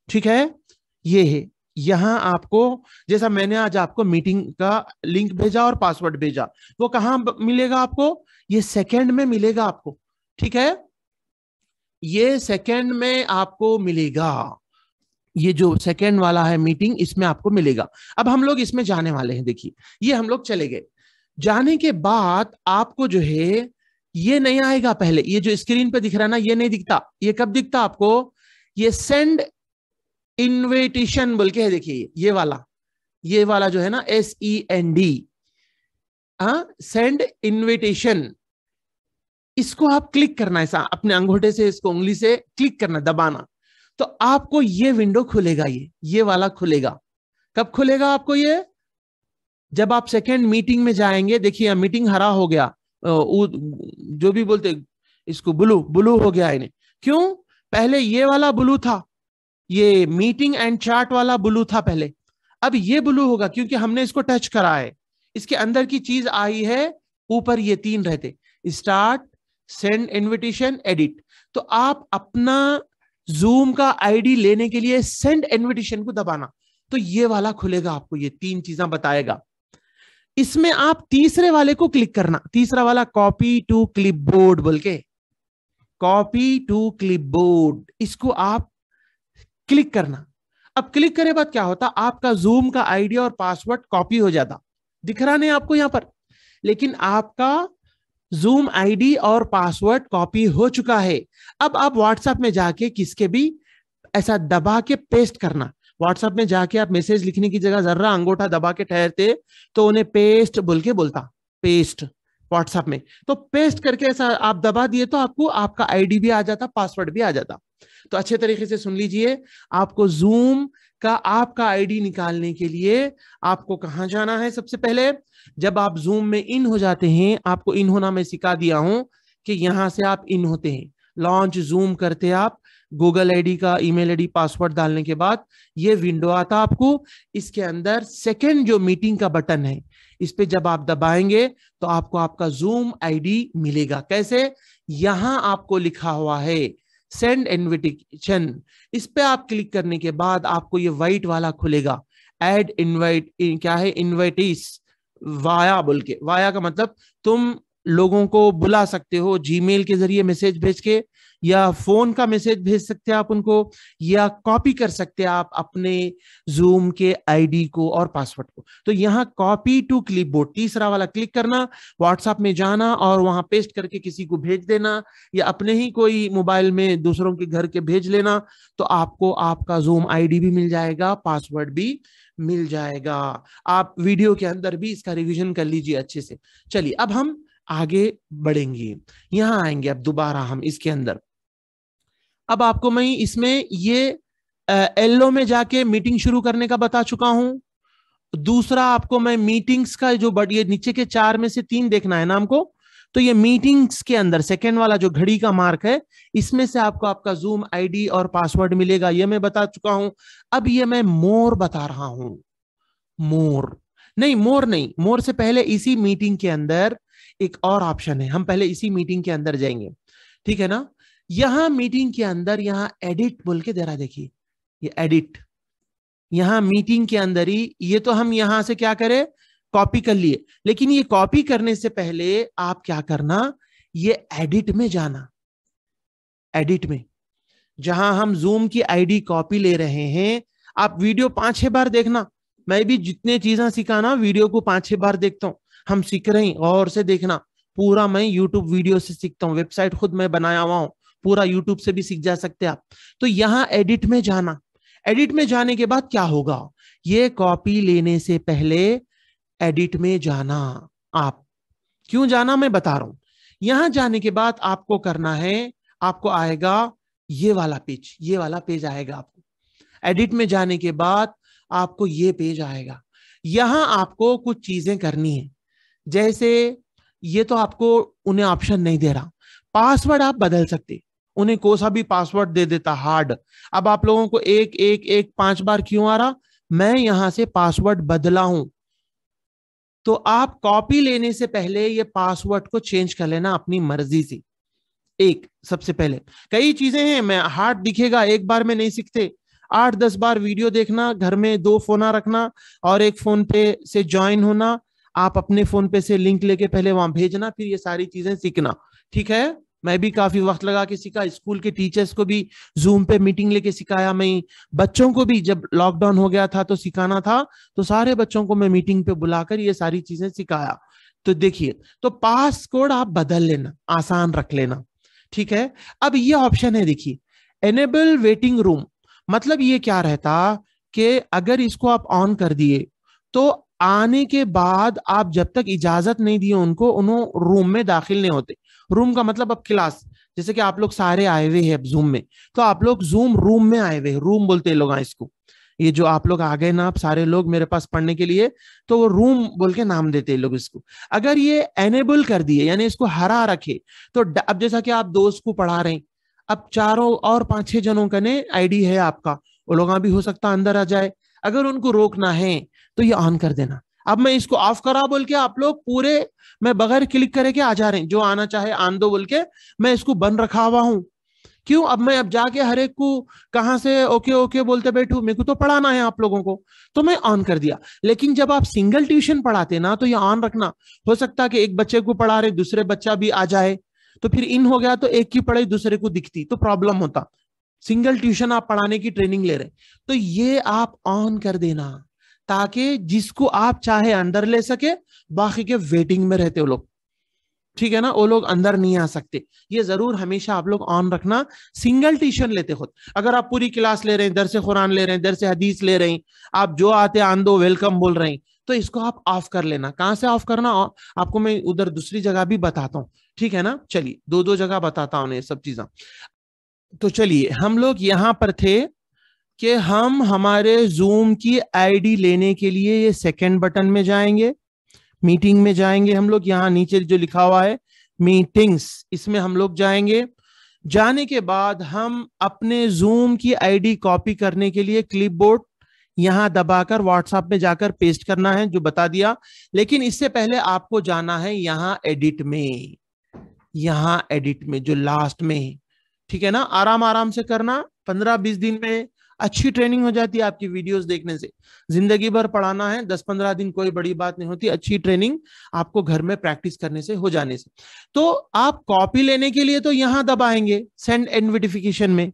ठीक है, ये है। यहां आपको, जैसा मैंने आज आपको मीटिंग का लिंक भेजा और पासवर्ड भेजा, वो कहां मिलेगा आपको, ये सेकंड में मिलेगा आपको। ठीक है, ये सेकंड में आपको मिलेगा, ये जो सेकंड वाला है मीटिंग, इसमें आपको मिलेगा। अब हम लोग इसमें जाने वाले हैं। देखिए ये हम लोग चले गए, जाने के बाद आपको जो है ये नहीं आएगा। पहले ये जो स्क्रीन पे दिख रहा है ना, ये नहीं दिखता। ये कब दिखता आपको, ये सेंड इनविटेशन बोल के है, देखिए ये वाला जो है ना, SEND, सेंड इनविटेशन, इसको आप क्लिक करना है, अपने अंगूठे से इसको उंगली से क्लिक करना, दबाना, तो आपको ये विंडो खुलेगा, ये वाला खुलेगा। कब खुलेगा आपको ये, जब आप सेकेंड मीटिंग में जाएंगे। देखिए मीटिंग हरा हो गया, जो भी बोलते इसको ब्लू हो गया इन्हें। क्यों, पहले ये वाला ब्लू था, ये मीटिंग एंड चैट वाला ब्लू था पहले, अब ये ब्लू होगा क्योंकि हमने इसको टच करा है। इसके अंदर की चीज आई है, ऊपर ये 3 रहते, स्टार्ट, सेंड इनविटेशन, एडिट। तो आप अपना जूम का आईडी लेने के लिए सेंड इनविटेशन को दबाना, तो ये वाला खुलेगा आपको, ये 3 चीजें बताएगा। इसमें आप तीसरे वाले को क्लिक करना, तीसरा वाला कॉपी टू क्लिपबोर्ड बोल के, कॉपी टू क्लिपबोर्ड, इसको आप क्लिक करना। अब क्लिक करे बाद क्या होता, आपका जूम का आईडी और पासवर्ड कॉपी हो जाता, दिख रहा नहीं आपको यहां पर, लेकिन आपका जूम आईडी और पासवर्ड कॉपी हो चुका है। अब आप व्हाट्सएप में जाके किसके भी ऐसा दबा के पेस्ट करना। व्हाट्सएप में जाके आप मैसेज लिखने की जगह जरा अंगूठा दबा के ठहरते तो उन्हें पेस्ट बोल के बोलता, पेस्ट व्हाट्सएप में, तो पेस्ट करके ऐसा आप दबा दिए तो आपको आपका आईडी भी आ जाता, पासवर्ड भी आ जाता। तो अच्छे तरीके से सुन लीजिए, आपको जूम का आपका आईडी निकालने के लिए आपको कहां जाना है। सबसे पहले जब आप जूम में इन हो जाते हैं, आपको इन होना मैं सिखा दिया हूं कि यहां से आप इन होते हैं, लॉन्च जूम करते आप, गूगल आईडी का ईमेल आईडी पासवर्ड डालने के बाद ये विंडो आता आपको। इसके अंदर सेकंड जो मीटिंग का बटन है, इस पे जब आप दबाएंगे तो आपको आपका जूम आईडी मिलेगा। कैसे? यहां आपको लिखा हुआ है सेंड इनविटेशन, इस पे आप क्लिक करने के बाद आपको ये व्हाइट वाला खुलेगा, ऐड इनवाइट, क्या है, इनवाइटीज वाया बोल के। वाया का मतलब तुम लोगों को बुला सकते हो जीमेल के जरिए मैसेज भेज के, या फोन का मैसेज भेज सकते हैं आप उनको, या कॉपी कर सकते हैं आप अपने जूम के आईडी को और पासवर्ड को। तो यहाँ कॉपी टू क्लिपबोर्ड, तीसरा वाला क्लिक करना, व्हाट्सएप में जाना और वहां पेस्ट करके किसी को भेज देना, या अपने ही कोई मोबाइल में दूसरों के घर के भेज लेना, तो आपको आपका जूम आईडी भी मिल जाएगा, पासवर्ड भी मिल जाएगा। आप वीडियो के अंदर भी इसका रिवीजन कर लीजिए अच्छे से। चलिए अब हम आगे बढ़ेंगे, यहां आएंगे अब दोबारा हम इसके अंदर। अब आपको मैं इसमें ये एलो में जाके मीटिंग शुरू करने का बता चुका हूं। दूसरा आपको मैं मीटिंग्स का जो ये नीचे के 4 में से 3 देखना है ना हमको, तो ये मीटिंग्स के अंदर सेकेंड वाला जो घड़ी का मार्क है, इसमें से आपको आपका जूम आईडी और पासवर्ड मिलेगा, ये मैं बता चुका हूं। अब ये मैं मोर बता रहा हूं। मोर नहीं, मोर से पहले इसी मीटिंग के अंदर एक और ऑप्शन है, हम पहले इसी मीटिंग के अंदर जाएंगे, ठीक है ना। यहां मीटिंग के अंदर यहां एडिट बोल के दे रहा, देखिए ये एडिट, यहां मीटिंग के अंदर ही, ये तो हम यहां से क्या करें, कॉपी कर लिए, लेकिन ये कॉपी करने से पहले आप क्या करना, ये एडिट में जाना। एडिट में जहां हम जूम की आईडी कॉपी ले रहे हैं, आप वीडियो 5-6 बार देखना। मैं भी जितने चीजें सिखाना वीडियो को 5-6 बार देखता हूं, हम सीख रहे हैं, और से देखना पूरा। मैं यूट्यूब वीडियो से सीखता हूँ, वेबसाइट खुद मैं बनाया हुआ हूँ, पूरा यूट्यूब से भी सीख जा सकते हैं आप। तो यहां एडिट में जाना। एडिट में जाने के बाद क्या होगा, ये कॉपी लेने से पहले एडिट में जाना। आप क्यों जाना मैं बता रहा हूं। यहां जाने के बाद आपको करना है, आपको आएगा ये वाला पेज, ये वाला पेज आएगा आपको। एडिट में जाने के बाद आपको ये पेज आएगा। यहां आपको कुछ चीजें करनी है, जैसे ये तो आपको उन्हें ऑप्शन नहीं दे रहा, पासवर्ड आप बदल सकते, उन्हें कोई सा भी पासवर्ड दे देता हार्ड। अब आप लोगों को 1-1-1-5 बार क्यों आ रहा, मैं यहां से पासवर्ड बदला हूं। तो आप कॉपी लेने से पहले ये पासवर्ड को चेंज कर लेना अपनी मर्जी से। एक सबसे पहले, कई चीजें हैं, मैं हार्ड दिखेगा, एक बार में नहीं सीखते, 8-10 बार वीडियो देखना, घर में 2 फोन रखना और एक फोन पे से ज्वाइन होना, आप अपने फोन पे से लिंक लेके पहले वहां भेजना, फिर ये सारी चीजें सीखना, ठीक है। मैं भी काफी वक्त लगा के सीखा, स्कूल के टीचर्स को भी जूम पे मीटिंग लेके सिखाया, मैं बच्चों को भी जब लॉकडाउन हो गया था तो सिखाना था, तो सारे बच्चों को मैं मीटिंग पे बुलाकर ये सारी चीजें सिखाया। तो देखिए, तो पास कोड आप बदल लेना, आसान रख लेना, ठीक है। अब ये ऑप्शन है, देखिए एनेबल वेटिंग रूम, मतलब ये क्या रहता कि अगर इसको आप ऑन कर दिए तो आने के बाद आप जब तक इजाजत नहीं दिए उनको, उन्होंने रूम में दाखिल नहीं होते। रूम का मतलब अब क्लास, जैसे कि आप लोग सारे आए हुए हैं जूम में, तो आप लोग जूम रूम में आए हुए हैं, रूम बोलते हैं लोग इसको। ये जो आप लोग आ गए ना, आप सारे लोग मेरे पास पढ़ने के लिए, तो वो रूम बोल के नाम देते हैं लोग इसको। अगर ये एनेबल कर दिए, यानी इसको हरा रखे, तो अब जैसा कि आप दोस्त को पढ़ा रहे हैं, अब चारों और 5-6 जनों का ने आईडी है आपका, वो लोग भी हो सकता अंदर आ जाए, अगर उनको रोकना है तो ये ऑन कर देना। अब मैं इसको ऑफ करा बोल के आप लोग पूरे, मैं बगैर क्लिक करे के आ जा रहे हैं, जो आना चाहे आन दो बोल के मैं इसको बंद रखा हुआ हूं। क्यों, अब मैं अब जाके हर एक को कहां से ओके ओके बोलते बैठू, मेरे को तो पढ़ाना है आप लोगों को, तो मैं ऑन कर दिया। लेकिन जब आप सिंगल ट्यूशन पढ़ाते ना, तो ये ऑन रखना, हो सकता है कि एक बच्चे को पढ़ा रहे दूसरे बच्चा भी आ जाए, तो फिर इन हो गया तो एक की पढ़ाई दूसरे को दिखती तो प्रॉब्लम होता। सिंगल ट्यूशन आप पढ़ाने की ट्रेनिंग ले रहे, तो ये आप ऑन कर देना, ताकि जिसको आप चाहे अंदर ले सके, बाकी के वेटिंग में रहते हो लोग, ठीक है ना, वो लोग अंदर नहीं आ सकते। ये जरूर हमेशा आप लोग ऑन रखना। सिंगल ट्यूशन लेते खुद, अगर आप पूरी क्लास ले रहे हैं, दरसे कुरान ले रहे हैं, दरसे हदीस ले रहे हैं, आप जो आते आन दो वेलकम बोल रहे हैं, तो इसको आप ऑफ कर लेना। कहां से ऑफ करना आपको मैं उधर दूसरी जगह भी बताता हूँ, ठीक है ना। चलिए 2-2 जगह बताता हूँ ये सब चीजें। तो चलिए, हम लोग यहां पर थे कि हम हमारे जूम की आईडी लेने के लिए ये सेकंड बटन में जाएंगे, मीटिंग में जाएंगे हम लोग, यहाँ नीचे जो लिखा हुआ है मीटिंग्स, इसमें हम लोग जाएंगे। जाने के बाद हम अपने जूम की आईडी कॉपी करने के लिए क्लिपबोर्ड यहां दबाकर व्हाट्सएप में जाकर पेस्ट करना है, जो बता दिया। लेकिन इससे पहले आपको जाना है यहाँ एडिट में, यहाँ एडिट में जो लास्ट में है, ठीक है ना। आराम आराम से करना, 15-20 दिन में अच्छी ट्रेनिंग हो जाती है आपकी वीडियोस देखने से। जिंदगी भर पढ़ाना है, 10-15 दिन कोई बड़ी बात नहीं होती, अच्छी ट्रेनिंग आपको घर में प्रैक्टिस करने से हो जाने से। तो आप कॉपी लेने के लिए तो यहां दबाएंगे सेंड इन्विटेशन में,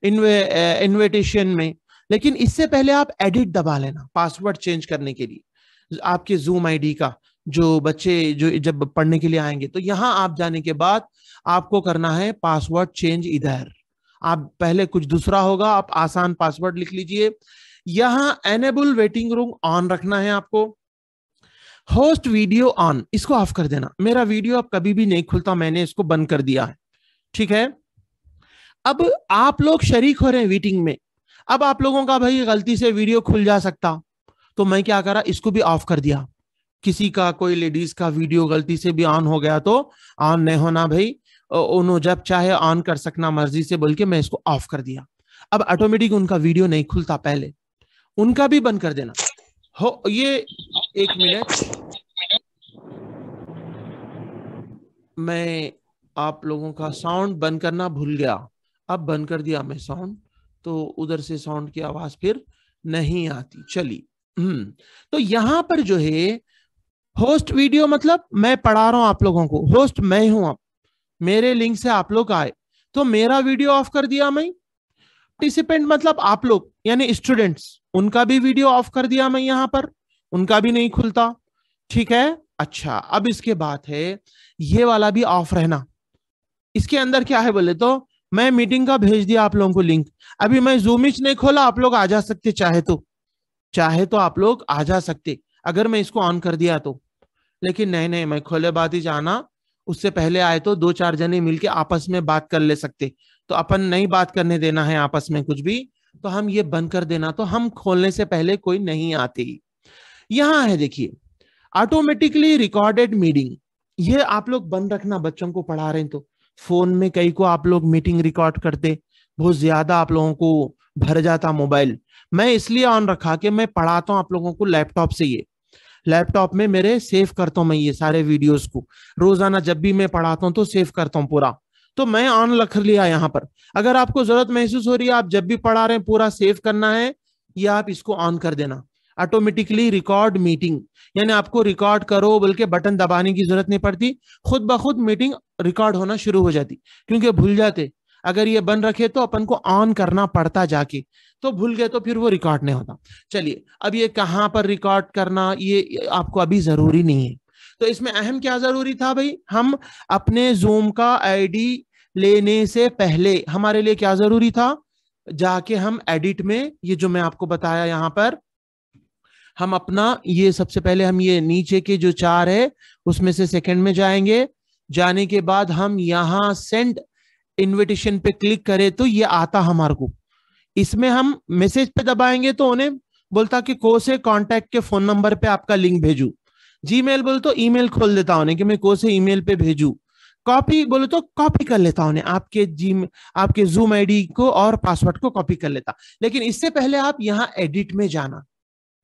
इन्विटेशन में, लेकिन इससे पहले आप एडिट दबा लेना पासवर्ड चेंज करने के लिए आपके जूम आईडी का। जो बच्चे जो जब पढ़ने के लिए आएंगे तो यहां आप जाने के बाद आपको करना है पासवर्ड चेंज। इधर आप पहले कुछ दूसरा होगा, आप आसान पासवर्ड लिख लीजिए। यहां एनेबल वेटिंग रूम ऑन रखना है आपको। होस्ट वीडियो ऑन, इसको ऑफ कर देना। मेरा वीडियो अब कभी भी नहीं खुलता, मैंने इसको बंद कर दिया है, ठीक है। अब आप लोग शरीक हो रहे हैं मीटिंग में, अब आप लोगों का भाई गलती से वीडियो खुल जा सकता, तो मैं क्या करा, इसको भी ऑफ कर दिया। किसी का कोई लेडीज का वीडियो गलती से भी ऑन हो गया तो ऑन नहीं होना भाई, उन्होंने जब चाहे ऑन कर सकना मर्जी से, बोल के मैं इसको ऑफ कर दिया। अब ऑटोमेटिक उनका वीडियो नहीं खुलता, पहले उनका भी बंद कर देना हो। ये 1 मिनट, मैं आप लोगों का साउंड बंद करना भूल गया, अब बंद कर दिया मैं साउंड, तो उधर से साउंड की आवाज फिर नहीं आती। चलिए, तो यहां पर जो है होस्ट वीडियो, मतलब मैं पढ़ा रहा हूं आप लोगों को, होस्ट मैं हूं, अब मेरे लिंक से आप लोग आए तो मेरा वीडियो ऑफ कर दिया मैं। पार्टिसिपेंट मतलब आप लोग यानी स्टूडेंट्स, उनका भी वीडियो ऑफ कर दिया मैं, यहां पर उनका भी नहीं खुलता, ठीक है। अच्छा, अब इसके बाद है ये वाला भी ऑफ रहना। इसके अंदर क्या है बोले तो, मैं मीटिंग का भेज दिया आप लोगों को लिंक, अभी मैं जूमिच नहीं खोला, आप लोग आ जा सकते, चाहे तो आप लोग आ जा सकते अगर मैं इसको ऑन कर दिया तो। लेकिन नहीं, मैं खोले बाद ही जाना, उससे पहले आए तो 2-4 जने मिलके आपस में बात कर ले सकते, तो अपन नहीं बात करने देना है आपस में कुछ भी, तो हम ये बंद कर देना, तो हम खोलने से पहले कोई नहीं आती। यहां है देखिए ऑटोमेटिकली रिकॉर्डेड मीटिंग, ये आप लोग बंद रखना, बच्चों को पढ़ा रहे हैं तो। फोन में कई को आप लोग मीटिंग रिकॉर्ड करते, बहुत ज्यादा आप लोगों को भर जाता मोबाइल, मैं इसलिए ऑन रखा कि मैं पढ़ाता हूं आप लोगों को लैपटॉप से, ये लैपटॉप में मेरे सेव करता हूं मैं ये सारे वीडियोस को, रोजाना जब भी मैं पढ़ाता हूं तो सेव करता हूं पूरा, तो मैं ऑन रख लिया यहाँ पर। अगर आपको जरूरत महसूस हो रही है, आप जब भी पढ़ा रहे हैं पूरा सेव करना है, या आप इसको ऑन कर देना। ऑटोमेटिकली रिकॉर्ड मीटिंग, यानी आपको रिकॉर्ड करो बल्कि बटन दबाने की जरूरत नहीं पड़ती, खुद ब खुद मीटिंग रिकॉर्ड होना शुरू हो जाती, क्योंकि भूल जाते अगर ये बंद रखे तो अपन को ऑन करना पड़ता जाके, तो भूल गए तो फिर वो रिकॉर्ड नहीं होता। चलिए, अब ये कहां पर रिकॉर्ड करना ये आपको अभी जरूरी नहीं है, तो इसमें अहम क्या जरूरी था भाई, हम अपने जूम का आईडी लेने से पहले हमारे लिए क्या जरूरी था, जाके हम एडिट में, ये जो मैं आपको बताया यहां पर, हम अपना ये सबसे पहले हम ये नीचे के जो 4 है उसमें से सेकंड में जाएंगे। जाने के बाद हम यहां सेंड इनविटेशन पे क्लिक करें तो ये आता हमारे को, इसमें हम मैसेज पे दबाएंगे तो उन्हें बोलता कि को से कांटेक्ट के फोन नंबर पे आपका लिंक भेजू, जीमेल बोल तो ईमेल खोल देता उन्हें कि मैं को से ईमेल पे भेजू, कॉपी बोले तो कॉपी कर लेता उन्हें आपके जूम आईडी को और पासवर्ड को कॉपी कर लेता। लेकिन इससे पहले आप यहाँ एडिट में जाना,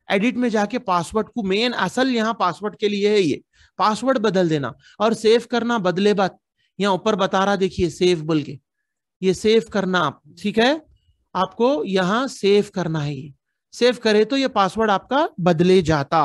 एडिट में जाके पासवर्ड को, मेन असल यहाँ पासवर्ड के लिए है ये, पासवर्ड बदल देना और सेव करना, बदले बात यहाँ ऊपर बता रहा देखिए सेव बोल के, ये सेव करना आप, ठीक है, आपको यहां सेव करना है, ये सेव करे तो ये पासवर्ड आपका बदले जाता।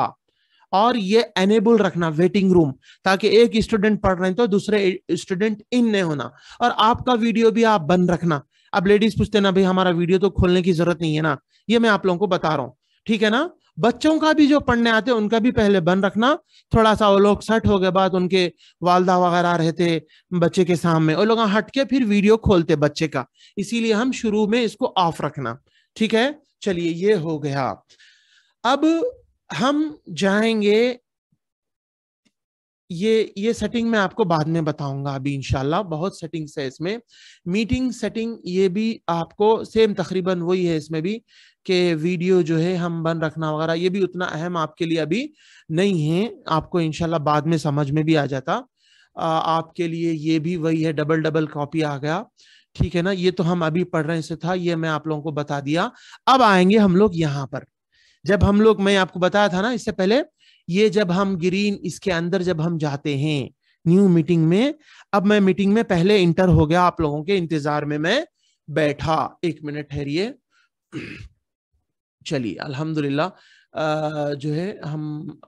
और ये एनेबल रखना वेटिंग रूम, ताकि एक स्टूडेंट पढ़ रहे हैं तो दूसरे स्टूडेंट इन नहीं होना, और आपका वीडियो भी आप बंद रखना। अब लेडीज पूछते ना भाई हमारा वीडियो तो खोलने की जरूरत नहीं है ना, ये मैं आप लोगों को बता रहा हूं, ठीक है ना। बच्चों का भी जो पढ़ने आते हैं उनका भी पहले बंद रखना, थोड़ा सा वो लोग सेट हो गए बाद उनके वालदा वगैरह रहते बच्चे के सामने, वो लोग हट के फिर वीडियो खोलते बच्चे का, इसीलिए हम शुरू में इसको ऑफ रखना, ठीक है। चलिए, ये हो गया। अब हम जाएंगे, ये सेटिंग मैं आपको बाद में बताऊंगा, अभी इंशाल्लाह बहुत सेटिंग्स है इसमें। मीटिंग सेटिंग ये भी आपको सेम तकरीबन वही है इसमें भी, कि वीडियो जो है हम बंद रखना वगैरह, ये भी उतना अहम आपके लिए अभी नहीं है, आपको इंशाल्लाह बाद में समझ में भी आ जाता। आपके लिए ये भी वही है, डबल कॉपी आ गया ठीक है ना, ये तो हम अभी पढ़ रहे से था, ये मैं आप लोगों को बता दिया। अब आएंगे हम लोग यहाँ पर, जब हम लोग, मैं आपको बताया था ना इससे पहले, ये जब हम ग्रीन इसके अंदर जब हम जाते हैं न्यू मीटिंग में, अब मैं मीटिंग में पहले इंटर हो गया, आप लोगों के इंतजार में मैं बैठा। एक मिनट ठहरिए। चलिए अल्हम्दुलिल्लाह, जो है हम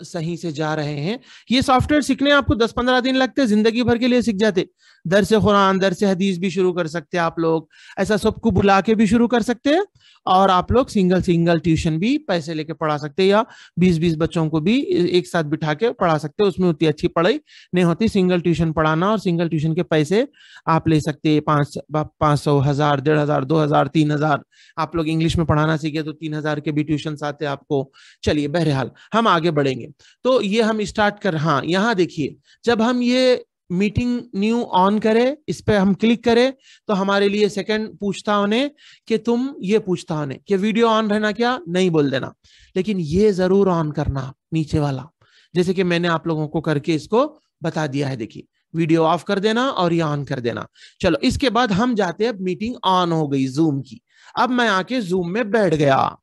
सही से जा रहे हैं। ये सॉफ्टवेयर सीखने आपको 10-15 दिन लगते, जिंदगी भर के लिए सीख जाते। दरसे कुरान, दरसे हदीस भी शुरू कर सकते हैं आप लोग, ऐसा सबको बुला के भी शुरू कर सकते हैं, और आप लोग सिंगल सिंगल ट्यूशन भी पैसे लेके पढ़ा सकते हैं, या 20-20 बच्चों को भी एक साथ बिठा के पढ़ा सकते हैं। उसमें उतनी अच्छी पढ़ाई नहीं होती, सिंगल ट्यूशन पढ़ाना, और सिंगल ट्यूशन के पैसे आप ले सकते हैं 500, 1000, 1500, 2000, 3000। आप लोग इंग्लिश में पढ़ाना सीखे तो 3000 के भी ट्यूशन आते हैं आपको। चलिए बहरहाल हम आगे बढ़ेंगे। तो ये हम स्टार्ट कर, हाँ यहाँ देखिए, जब हम ये मीटिंग न्यू ऑन करें, इस पे हम क्लिक करें, तो हमारे लिए सेकंड पूछता उन्हें कि तुम, ये पूछता उन्हें कि वीडियो ऑन रहना, क्या नहीं बोल देना, लेकिन ये जरूर ऑन करना नीचे वाला, जैसे कि मैंने आप लोगों को करके इसको बता दिया है। देखिए वीडियो ऑफ कर देना और ये ऑन कर देना। चलो इसके बाद हम जाते हैं, मीटिंग ऑन हो गई जूम की, अब मैं आके जूम में बैठ गया।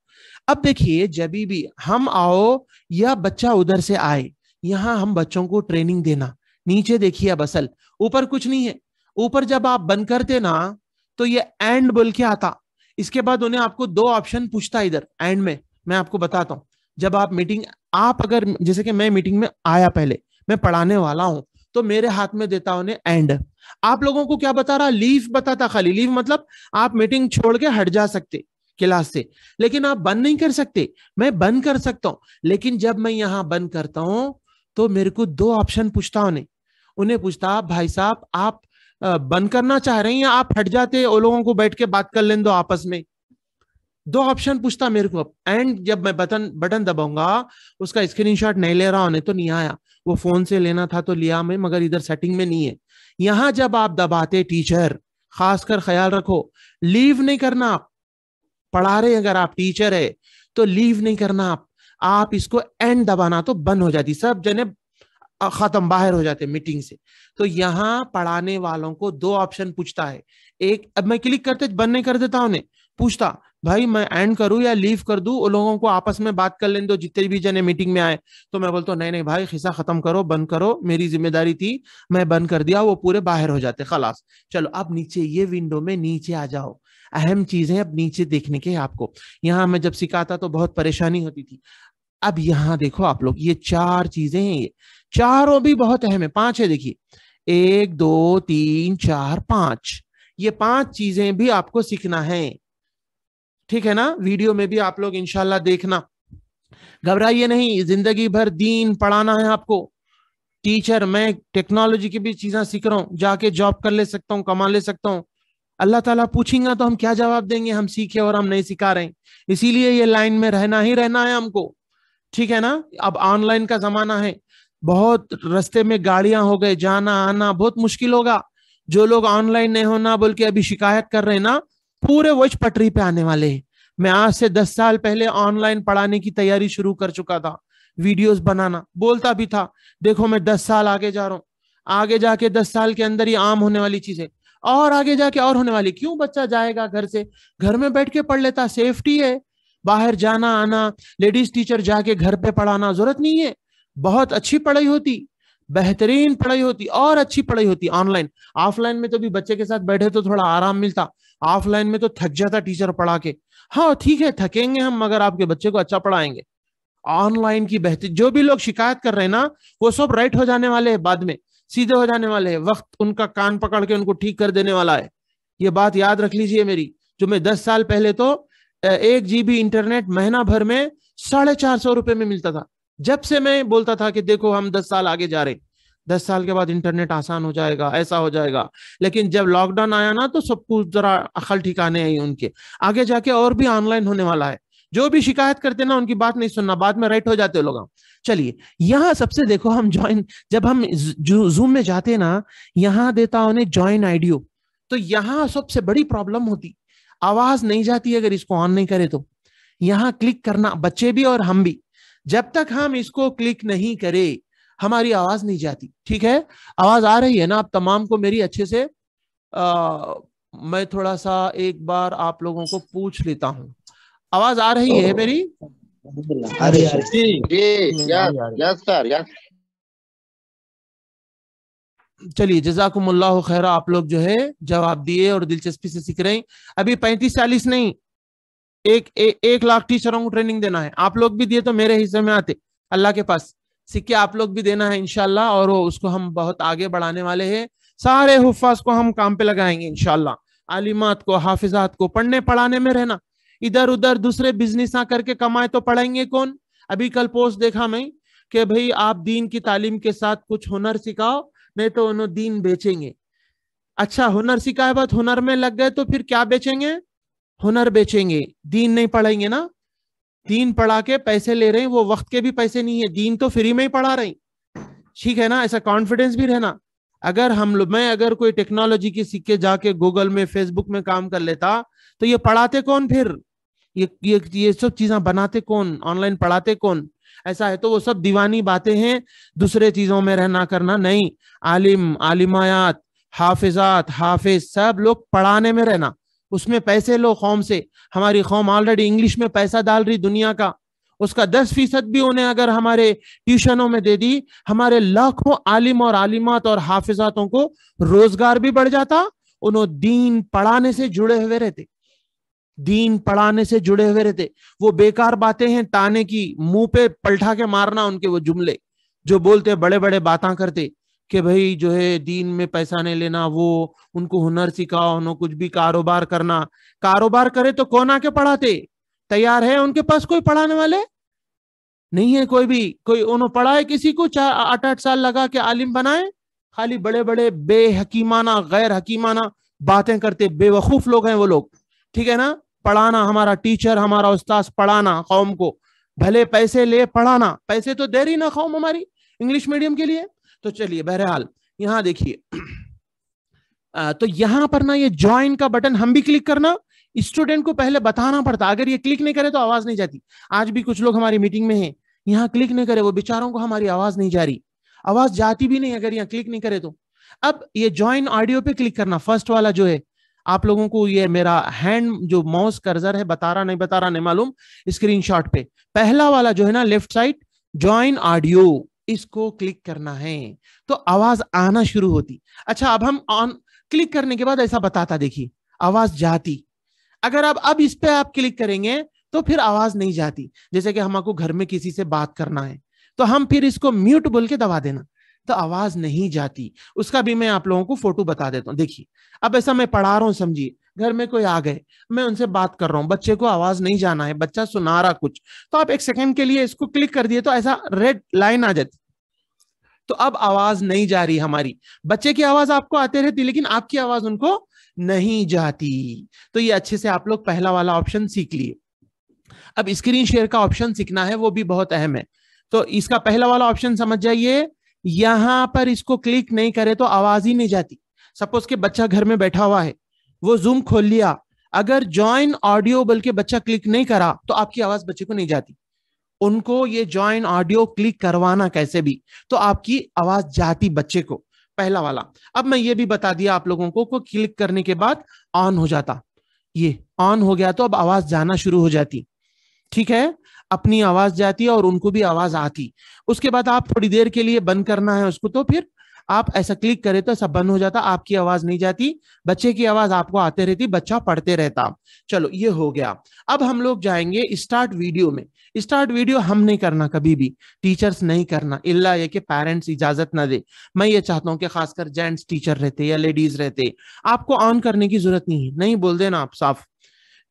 अब देखिए जब भी हम आओ या बच्चा उधर से आए, यहां हम बच्चों को ट्रेनिंग देना। नीचे देखिए अब असल, ऊपर कुछ नहीं है। ऊपर जब आप बंद करते ना तो ये एंड बोल के आता, इसके बाद उन्हें आपको 2 ऑप्शन पूछता इधर एंड में। मैं आपको बताता हूं, जब आप मीटिंग, आप अगर जैसे कि मैं मीटिंग में आया, पहले मैं पढ़ाने वाला हूं, तो मेरे हाथ में देता उन्हें एंड। आप लोगों को क्या बता रहा, लीव बताता, खाली लीव मतलब आप मीटिंग छोड़ के हट जा सकते क्लास से, लेकिन आप बंद नहीं कर सकते। मैं बंद कर सकता हूं, लेकिन जब मैं यहां बंद करता हूं तो मेरे को 2 ऑप्शन पूछता, उन्हें पूछता, भाई साहब आप बंद करना चाह रहे हैं या आप हट जाते, वो लोगों को बैठ के बात कर लें दो आपस में। 2 ऑप्शन पूछता मेरे को। एंड जब मैं बटन दबाऊंगा, उसका स्क्रीनशॉट नहीं ले रहा हूं, तो नहीं आया, वो फोन से लेना था तो लिया मैं, मगर इधर सेटिंग में नहीं है। यहां जब आप दबाते, टीचर खासकर ख्याल रखो, लीव नहीं करना। आप पढ़ा रहे, अगर आप टीचर है तो लीव नहीं करना, आप इसको एंड दबाना, तो बंद हो जाती, सब जने खत्म, बाहर हो जाते मीटिंग से। तो यहां पढ़ाने वालों को 2 ऑप्शन पूछता है। एक, अब मैं क्लिक करते बंद नहीं कर देता, उन्हें पूछता भाई मैं एंड करूं या लीव कर दूं, उन लोगों को आपस में बात कर लेने दो, जितने भी जने मीटिंग में आए। तो मैं बोलता हूं नहीं नहीं भाई, खिस्सा खत्म करो, बंद करो, मेरी जिम्मेदारी थी, मैं बंद कर दिया, वो पूरे बाहर हो जाते खलास। चलो अब नीचे ये विंडो में नीचे आ जाओ, अहम चीजें अब नीचे देखने के आपको। यहाँ मैं जब सिखाता तो बहुत परेशानी होती थी। अब यहां देखो आप लोग, ये 4 चीजें हैं, ये चारों भी बहुत अहम है, 5 है देखिए, 1 2 3 4 5, ये 5 चीजें भी आपको सीखना है। ठीक है ना, वीडियो में भी आप लोग इंशाल्लाह देखना, घबराइए नहीं, जिंदगी भर दीन पढ़ाना है आपको। टीचर, मैं टेक्नोलॉजी की भी चीजें सीख रहा हूँ, जाके जॉब कर ले सकता हूँ, कमा ले सकता हूँ। अल्लाह ताला पूछेगा तो हम क्या जवाब देंगे, हम सीखे और हम नहीं सिखा रहे हैं। इसीलिए ये लाइन में रहना ही रहना है हमको, ठीक है ना। अब ऑनलाइन का जमाना है, बहुत रास्ते में गाड़ियां हो गए, जाना आना बहुत मुश्किल होगा। जो लोग ऑनलाइन नहीं होना बोल के अभी शिकायत कर रहे हैं ना, पूरे वही पटरी पे आने वाले हैं। मैं आज से 10 साल पहले ऑनलाइन पढ़ाने की तैयारी शुरू कर चुका था, वीडियोस बनाना, बोलता भी था देखो मैं 10 साल आगे जा रहा हूँ, आगे जाके 10 साल के अंदर ही आम होने वाली चीज है, और आगे जाके और होने वाली। क्यों बच्चा जाएगा घर से, घर में बैठ के पढ़ लेता, सेफ्टी है। बाहर जाना आना, लेडीज टीचर जाके घर पे पढ़ाना जरूरत नहीं है। बहुत अच्छी पढ़ाई होती, बेहतरीन पढ़ाई होती, और अच्छी पढ़ाई होती ऑनलाइन। ऑफलाइन में तो भी बच्चे के साथ बैठे तो थोड़ा आराम मिलता, ऑफलाइन में तो थक जाता टीचर पढ़ा के। हाँ ठीक है थकेंगे हम, मगर आपके बच्चे को अच्छा पढ़ाएंगे। ऑनलाइन की बेहतरी, जो भी लोग शिकायत कर रहे हैं ना, वो सब राइट हो जाने वाले हैं, बाद में सीधे हो जाने वाले हैं, वक्त उनका कान पकड़ के उनको ठीक कर देने वाला है। ये बात याद रख लीजिए मेरी, जो मैं 10 साल पहले तो 1 GB इंटरनेट महीना भर में 450 रुपए में मिलता था। जब से मैं बोलता था कि देखो हम 10 साल आगे जा रहे, 10 साल के बाद इंटरनेट आसान हो जाएगा, ऐसा हो जाएगा, लेकिन जब लॉकडाउन आया ना तो सब कुछ जरा अकल ठिकाने आई उनके, आगे जाके और भी ऑनलाइन होने वाला है। जो भी शिकायत करते ना उनकी बात नहीं सुनना, बाद में राइट हो जाते लोग। चलिए यहाँ सबसे देखो, हम ज्वाइन, जब हम जूम में जाते ना, यहाँ देता उन्हें ज्वाइन आइडियो, तो यहाँ सबसे बड़ी प्रॉब्लम होती, आवाज नहीं जाती अगर इसको ऑन नहीं करे तो। यहाँ क्लिक करना, बच्चे भी और हम भी, जब तक हम इसको क्लिक नहीं करें हमारी आवाज नहीं जाती। ठीक है, आवाज आ रही है ना आप तमाम को मेरी अच्छे से? मैं थोड़ा सा एक बार आप लोगों को पूछ लेता हूँ, आवाज आ रही है मेरी? अरे यस सर, यस। चलिए, जज़ाकुमुल्लाहु खैरा, आप लोग जो है जवाब दिए और दिलचस्पी से सीख रहे हैं। अभी 35-40 नहीं, एक लाख टीचरों को ट्रेनिंग देना है। आप लोग भी दिए तो मेरे हिस्से में आते, अल्लाह के पास सिक्के आप लोग भी देना है इंशाल्लाह, और वो उसको हम बहुत आगे बढ़ाने वाले हैं। सारे हुफ्फाज को हम काम पे लगाएंगे इंशाल्लाह, आलिमात को, हाफिजात को। पढ़ने पढ़ाने में रहना, इधर उधर दूसरे बिजनेस ना करके कमाए तो पढ़ाएंगे कौन? अभी कल पोस्ट देखा मैं कि भाई आप दीन की तालीम के साथ कुछ हुनर सिखाओ, नहीं तो उन्होंने दीन बेचेंगे। अच्छा, हुनर सिखाए बाद हुनर में लग गए तो फिर क्या बेचेंगे? हुनर बेचेंगे, दीन नहीं पढ़ाएंगे ना। दीन पढ़ा के पैसे ले रहे हैं, वो वक्त के भी पैसे नहीं है, दीन तो फ्री में ही पढ़ा रहे हैं। ठीक है ना? ऐसा कॉन्फिडेंस भी रहना। अगर हम लोग, मैं अगर कोई टेक्नोलॉजी के सीख के जाके गूगल में, फेसबुक में काम कर लेता, तो ये पढ़ाते कौन फिर? ये सब चीजें बनाते कौन? ऑनलाइन पढ़ाते कौन? ऐसा है तो वो सब दीवानी बातें हैं, दूसरे चीजों में रहना करना नहीं। आलिम, आलिमायात, हाफिजात, हाफिज, सब लोग पढ़ाने में रहना, उसमें पैसे लो कौम से। हमारी कौम ऑलरेडी इंग्लिश में पैसा डाल रही दुनिया का, उसका 10% भी उन्हें अगर हमारे ट्यूशनों में दे दी, हमारे लाखों आलिम और आलिमात और हाफिजातों को रोजगार भी बढ़ जाता। उन्होंने दीन पढ़ाने से जुड़े हुए रहते, दीन पढ़ाने से जुड़े हुए रहते। वो बेकार बातें हैं ताने की, मुंह पे पलटा के मारना उनके वो जुमले जो बोलते, बड़े बड़े बातें करते कि भाई जो है दीन में पैसा नहीं लेना, वो उनको हुनर सिखाओ, उन्होंने कुछ भी कारोबार करना। कारोबार करे तो कौन आके पढ़ाते? तैयार है उनके पास कोई पढ़ाने वाले? नहीं है कोई भी। कोई उन्होंने पढ़ाए किसी को 4-8 साल लगा के आलिम बनाए? खाली बड़े बड़े बेहकीमाना, गैर हकीमाना बातें करते, बेवकूफ लोग हैं वो लोग। ठीक है ना? पढ़ाना, हमारा टीचर, हमारा उस्ताद पढ़ाना कौम को, भले पैसे ले पढ़ाना, पैसे तो दे रही ना कौम हमारी इंग्लिश मीडियम के लिए। तो चलिए, बहरहाल यहां देखिए, तो यहां पर ना ये ज्वाइन का बटन हम भी क्लिक करना, स्टूडेंट को पहले बताना पड़ता, अगर ये क्लिक नहीं करे तो आवाज नहीं जाती। आज भी कुछ लोग हमारी मीटिंग में हैं, यहाँ क्लिक नहीं करे, वो बेचारों को हमारी आवाज नहीं जा रही, आवाज जाती भी नहीं अगर यहाँ क्लिक नहीं करे तो। अब ये ज्वाइन ऑडियो पे क्लिक करना, फर्स्ट वाला जो है, आप लोगों को ये मेरा हैंड जो माउस कर्सर है, बता रहा नहीं मालूम, स्क्रीनशॉट पे पहला वाला जो है ना लेफ्ट साइड, ज्वाइन ऑडियो, इसको क्लिक करना है तो आवाज आना शुरू होती। अच्छा, अब हम ऑन क्लिक करने के बाद ऐसा बताता, देखिए आवाज जाती। अगर आप अब इस पे आप क्लिक करेंगे तो फिर आवाज नहीं जाती। जैसे कि हमको घर में किसी से बात करना है तो हम फिर इसको म्यूट बोल के दबा देना, तो आवाज नहीं जाती। उसका भी मैं आप लोगों को फोटो बता देता हूं। देखिए, अब ऐसा मैं पढ़ा रहा हूं, समझिए घर में कोई आ गए, मैं उनसे बात कर रहा हूं, बच्चे को आवाज नहीं जाना है, बच्चा सुना रहा कुछ, तो आप 1 सेकंड के लिए इसको क्लिक कर दिए तो ऐसा रेड लाइन आ जाती, तो अब आवाज नहीं जा रही हमारी। बच्चे की आवाज आपको आते रहती लेकिन आपकी आवाज उनको नहीं जाती। तो ये अच्छे से आप लोग पहला वाला ऑप्शन सीख लिए। अब स्क्रीन शेयर का ऑप्शन सीखना है, वो भी बहुत अहम है। तो इसका पहला वाला ऑप्शन समझ जाइए, यहां पर इसको क्लिक नहीं करे तो आवाज ही नहीं जाती। सपोज के बच्चा घर में बैठा हुआ है, वो जूम खोल लिया, अगर ज्वाइन ऑडियो बोल के बच्चा क्लिक नहीं करा तो आपकी आवाज बच्चे को नहीं जाती। उनको ये ज्वाइन ऑडियो क्लिक करवाना कैसे भी, तो आपकी आवाज जाती बच्चे को, पहला वाला। अब मैं ये भी बता दिया आप लोगों को क्लिक करने के बाद ऑन हो जाता, ये ऑन हो गया तो अब आवाज जाना शुरू हो जाती। ठीक है, अपनी आवाज जाती और उनको भी आवाज आती। उसके बाद आप थोड़ी देर के लिए बंद करना है उसको, तो फिर आप ऐसा क्लिक करें तो सब बंद हो जाता, आपकी आवाज नहीं जाती, बच्चे की आवाज आपको आते रहती, बच्चा पढ़ते रहता। चलो, ये हो गया। अब हम लोग जाएंगे स्टार्ट वीडियो में। स्टार्ट वीडियो हम नहीं करना कभी भी, टीचर्स नहीं करना, इल्ला ये कि पेरेंट्स इजाजत ना दे। मैं ये चाहता हूं कि खासकर जेंट्स टीचर रहते या लेडीज रहते, आपको ऑन करने की जरूरत नहीं है, नहीं बोल देना आप साफ,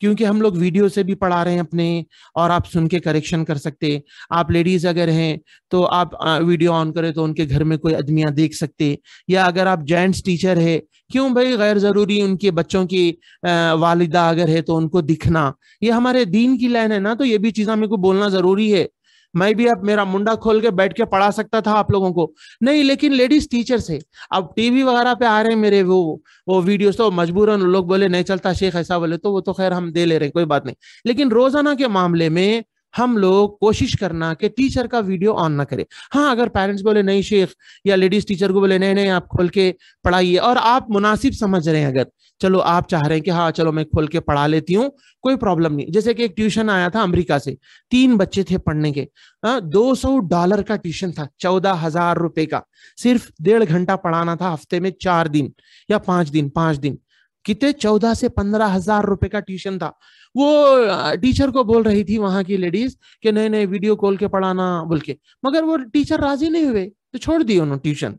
क्योंकि हम लोग वीडियो से भी पढ़ा रहे हैं अपने, और आप सुन के करेक्शन कर सकते। आप लेडीज अगर हैं तो आप वीडियो ऑन करें तो उनके घर में कोई आदमियां देख सकते, या अगर आप जेंट्स टीचर है, क्यों भाई गैर जरूरी उनके बच्चों की वालिदा अगर है तो उनको दिखना, ये हमारे दीन की लाइन है ना, तो ये भी चीज़ मेरे को बोलना जरूरी है। मैं भी अब मेरा मुंडा खोल के बैठ के पढ़ा सकता था आप लोगों को, नहीं, लेकिन लेडीज टीचर्स है, अब टीवी वगैरह पे आ रहे हैं मेरे वो वीडियोस, तो मजबूरन लोग बोले नहीं चलता शेख ऐसा बोले, तो वो तो खैर हम दे ले रहे हैं, कोई बात नहीं। लेकिन रोजाना के मामले में हम लोग कोशिश करना कि टीचर का वीडियो ऑन ना करें। हाँ, अगर पेरेंट्स बोले नहीं शेख, या लेडीज टीचर को बोले नहीं नहीं आप खोल के पढ़ाइए, और आप मुनासिब समझ रहे हैं, अगर चलो आप चाह रहे हैं कि हाँ चलो मैं खोल के पढ़ा लेती हूँ, कोई प्रॉब्लम नहीं। जैसे कि एक ट्यूशन आया था अमेरिका से, 3 बच्चे थे पढ़ने के, $200 का ट्यूशन था, 14,000 रुपए का, सिर्फ 1.5 घंटा पढ़ाना था हफ्ते में 4 दिन या 5 दिन, कितने 14 से 15,000 रुपए का ट्यूशन था। वो टीचर को बोल रही थी वहां की लेडीज कि नहीं नहीं वीडियो कॉल के पढ़ाना बोल के, मगर वो टीचर राजी नहीं हुए, तो छोड़ दिए उन्होंने ट्यूशन।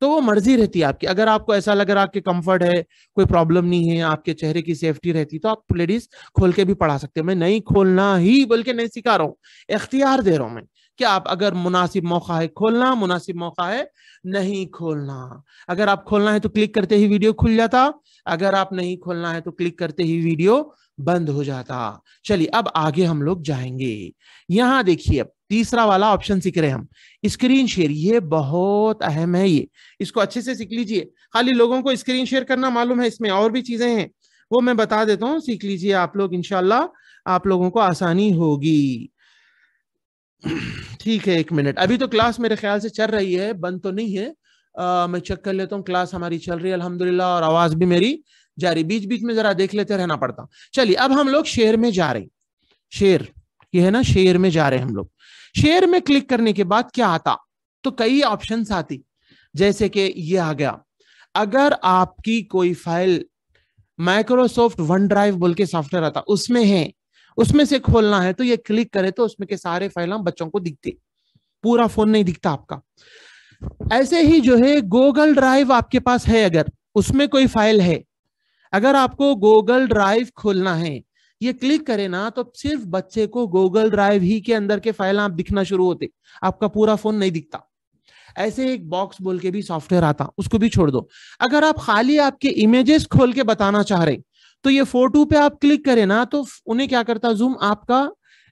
तो वो मर्जी रहती है आपकी, अगर आपको ऐसा लग रहा है कि कंफर्ट है, कोई प्रॉब्लम नहीं है, आपके चेहरे की सेफ्टी रहती, तो आप लेडीज खोल के भी पढ़ा सकते हो। मैं नहीं खोलना ही बोल के नहीं सिखा रहा हूँ, इख्तियार दे रहा हूं मैं कि आप अगर मुनासिब मौका है खोलना, मुनासिब मौका है नहीं खोलना। अगर आप खोलना है तो क्लिक करते ही वीडियो खुल जाता, अगर आप नहीं खोलना है तो क्लिक करते ही वीडियो बंद हो जाता। चलिए अब आगे हम लोग जाएंगे। यहां देखिए अब तीसरा वाला ऑप्शन सीख रहे हैं हम, स्क्रीन शेयर। ये बहुत अहम है, ये इसको अच्छे से सीख लीजिए। खाली लोगों को स्क्रीन शेयर करना मालूम है, इसमें और भी चीजें हैं वो मैं बता देता हूँ, सीख लीजिए आप लोग, इंशाल्लाह आप लोगों को आसानी होगी। ठीक है, 1 मिनट, अभी तो क्लास मेरे ख्याल से चल रही है, बंद तो नहीं है। मैं चेक कर लेता हूँ, क्लास हमारी चल रही है अल्हम्दुलिल्लाह, और आवाज भी मेरी जारी, बीच बीच में जरा देख लेते रहना पड़ता। चलिए अब हम लोग शेयर में जा रहे हैं, शेयर, ये है ना, शेयर में जा रहे हैं हम लोग। शेयर में क्लिक करने के बाद क्या आता, तो कई ऑप्शंस आती, जैसे कि ये आ गया, अगर आपकी कोई फाइल माइक्रोसॉफ्ट वन ड्राइव बोल के सॉफ्टवेयर आता उसमें है, उसमें से खोलना है, तो ये क्लिक करे तो उसमें के सारे फाइल हम बच्चों को दिखते, पूरा फोन नहीं दिखता आपका। ऐसे ही जो है गूगल ड्राइव आपके पास है, अगर उसमें कोई फाइल है, अगर आपको गूगल ड्राइव खोलना है, ये क्लिक करे ना तो सिर्फ बच्चे को गूगल ड्राइव ही के अंदर के फाइल आप दिखना शुरू होते, आपका पूरा फोन नहीं दिखता। ऐसे एक बॉक्स बोल के भी सॉफ्टवेयर आता, उसको भी छोड़ दो। अगर आप खाली आपके इमेजेस खोल के बताना चाह रहे, तो ये फोटो पे आप क्लिक करें ना, तो उन्हें क्या करता, जूम आपका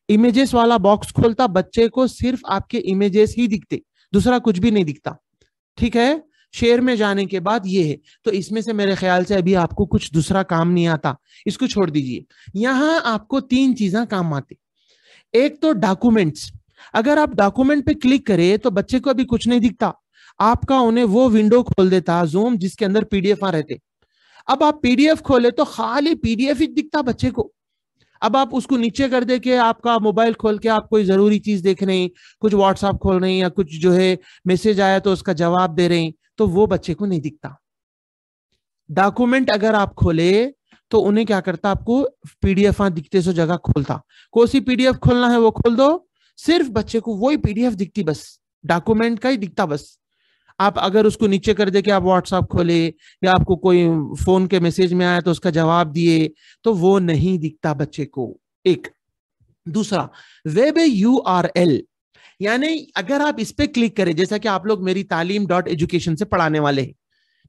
इमेजेस वाला बॉक्स खोलता, बच्चे को सिर्फ आपके इमेजेस ही दिखते, दूसरा कुछ भी नहीं दिखता। ठीक है, शेयर में जाने के बाद ये है, तो इसमें से मेरे ख्याल से अभी आपको कुछ दूसरा काम नहीं आता, इसको छोड़ दीजिए। यहां आपको 3 चीजें काम आती। एक तो डॉक्यूमेंट्स, अगर आप डॉक्यूमेंट पे क्लिक करें तो बच्चे को अभी कुछ नहीं दिखता, आपका उन्हें वो विंडो खोल देता जूम जिसके अंदर पीडीएफ आ रहते। अब आप पीडीएफ खोले तो खाली पीडीएफ ही दिखता बच्चे को। अब आप उसको नीचे कर दे के आपका मोबाइल खोल के आप कोई जरूरी चीज देख रहे हैं, कुछ व्हाट्सएप खोल रहे हैं, या कुछ जो है मैसेज आया तो उसका जवाब दे रहे हैं, तो वो बच्चे को नहीं दिखता। डॉक्यूमेंट अगर आप खोले तो उन्हें क्या करता, आपको पीडीएफ दिखते सो जगह खोलता, कौन सी पीडीएफ खोलना है वो खोल दो, सिर्फ बच्चे को वही पीडीएफ दिखती, बस डॉक्यूमेंट का ही दिखता बस। आप अगर उसको नीचे कर दे कि आप व्हाट्सएप खोले, या आपको कोई फोन के मैसेज में आया तो उसका जवाब दिए, तो वो नहीं दिखता बच्चे को। एक दूसरा, वेब यूआरएल, यानी अगर आप इस पे क्लिक करें, जैसा कि आप लोग मेरी तालीम.एजुकेशन से पढ़ाने वाले हैं,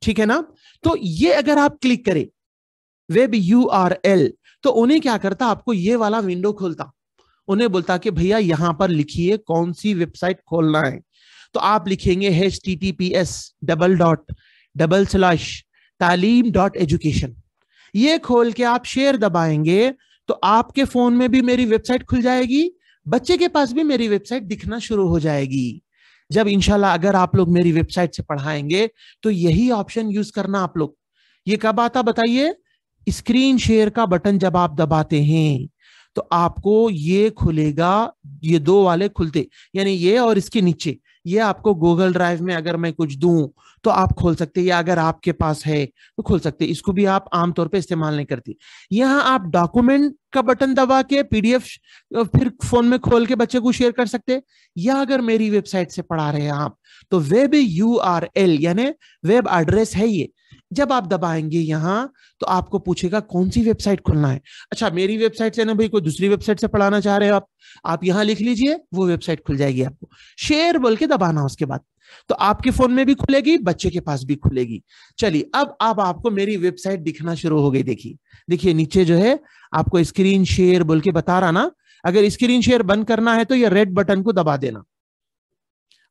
ठीक है ना, तो ये अगर आप क्लिक करें वेब यूआरएल, तो उन्हें क्या करता, आपको ये वाला विंडो खोलता, उन्हें बोलता कि भैया यहां पर लिखिए कौन सी वेबसाइट खोलना है, तो आप लिखेंगे https://talim.education। ये खोल के आप शेयर दबाएंगे तो आपके फोन में भी मेरी वेबसाइट खुल जाएगी, बच्चे के पास भी मेरी वेबसाइट दिखना शुरू हो जाएगी। जब इंशाल्लाह अगर आप लोग मेरी वेबसाइट से पढ़ाएंगे तो यही ऑप्शन यूज करना आप लोग। ये कब आता बताइए, स्क्रीन शेयर का बटन जब आप दबाते हैं तो आपको ये खुलेगा, ये 2 वाले खुलते, यानी ये और इसके नीचे, ये आपको गूगल ड्राइव में अगर मैं कुछ दूं तो आप खोल सकते हैं, या अगर आपके पास है तो खोल सकते हैं। इसको भी आप आमतौर पे इस्तेमाल नहीं करती। यहां आप डॉक्यूमेंट का बटन दबा के पीडीएफ फिर फोन में खोल के बच्चे को शेयर कर सकते, या अगर मेरी वेबसाइट से पढ़ा रहे हैं आप तो वेब यूआरएल यानी वेब एड्रेस है ये, जब आप दबाएंगे यहां तो आपको पूछेगा कौन सी वेबसाइट खोलना है। अच्छा, मेरी वेबसाइट से ना भाई, कोई दूसरी वेबसाइट से पढ़ाना चाह रहे हो आप यहां लिख लीजिए, वो वेबसाइट खुल जाएगी। आपको शेयर बोल के दबाना, उसके बाद तो आपके फोन में भी खुलेगी, बच्चे के पास भी खुलेगी। चलिए अब आपको मेरी वेबसाइट दिखना शुरू हो गई। देखिए नीचे जो है आपको स्क्रीन शेयर बोल के बता रहा ना, अगर स्क्रीन शेयर बंद करना है तो ये रेड बटन को दबा देना।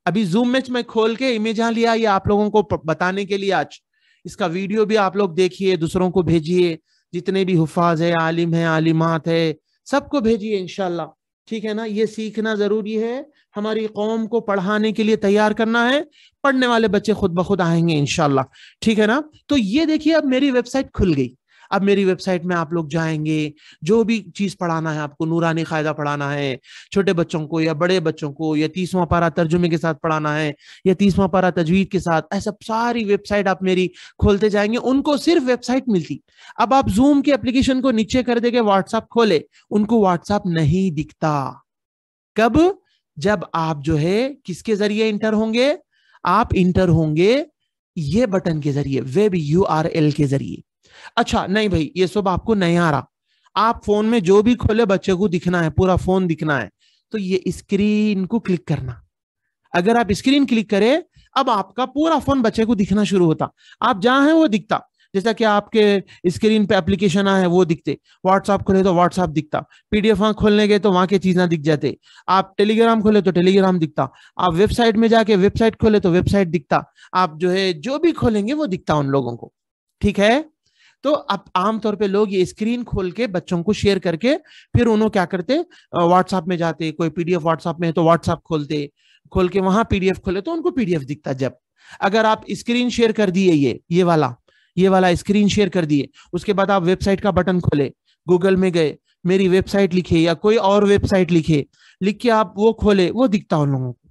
अभी जूम में मैं खोल के इमेज यहां लिया, ये आप लोगों को बताने के लिए, आज इसका वीडियो भी आप लोग देखिए, दूसरों को भेजिए, जितने भी हुफाज है, आलिम है, आलिमात है, सबको भेजिए इंशाल्लाह। ठीक है ना, ये सीखना जरूरी है, हमारी कौम को पढ़ाने के लिए तैयार करना है, पढ़ने वाले बच्चे खुद ब खुद आएंगे इंशाल्लाह। ठीक है ना, तो ये देखिए अब मेरी वेबसाइट खुल गई। अब मेरी वेबसाइट में आप लोग जाएंगे, जो भी चीज पढ़ाना है आपको, नूरानी कायदा पढ़ाना है छोटे बच्चों को या बड़े बच्चों को, या 30वां पारा तर्जुमे के साथ पढ़ाना है या 30वां पारा तजवीद के साथ, ऐसा सारी वेबसाइट आप मेरी खोलते जाएंगे, उनको सिर्फ वेबसाइट मिलती। अब आप जूम के एप्लीकेशन को नीचे कर देंगे, व्हाट्सएप खोले, उनको व्हाट्सएप नहीं दिखता। कब? जब आप जो है किसके जरिए इंटर होंगे, आप इंटर होंगे ये बटन के जरिए, वेब URL के जरिए। अच्छा नहीं भाई, ये सब आपको नहीं आ रहा, आप फोन में जो भी खोले बच्चे को दिखना है, पूरा फोन दिखना है, तो ये स्क्रीन को क्लिक करना। अगर आप स्क्रीन क्लिक करें, अब आपका पूरा फोन बच्चे को दिखना शुरू होता, आप जहां हैं वो दिखता। जैसा कि आपके स्क्रीन पे एप्लीकेशन आए वो दिखते, व्हाट्सएप खोले तो व्हाट्सएप दिखता, PDF वहां खोलने गए तो वहां की चीजें दिख जाते, आप टेलीग्राम खोले तो टेलीग्राम दिखता, आप वेबसाइट में जाके वेबसाइट खोले तो वेबसाइट दिखता, आप जो है जो भी खोलेंगे वो दिखता उन लोगों को। ठीक है, तो अब आमतौर पे लोग ये स्क्रीन खोल के बच्चों को शेयर करके फिर उन्होंने क्या करते, व्हाट्सएप में जाते, कोई PDF व्हाट्सएप में है तो व्हाट्सएप खोलते, खोल के वहां PDF खोले तो उनको PDF दिखता। जब अगर आप स्क्रीन शेयर कर दिए, ये वाला स्क्रीन शेयर कर दिए, उसके बाद आप वेबसाइट का बटन खोले, गूगल में गए, मेरी वेबसाइट लिखे या कोई और वेबसाइट लिखे, लिख के आप वो खोले, वो दिखता उन लोगों को।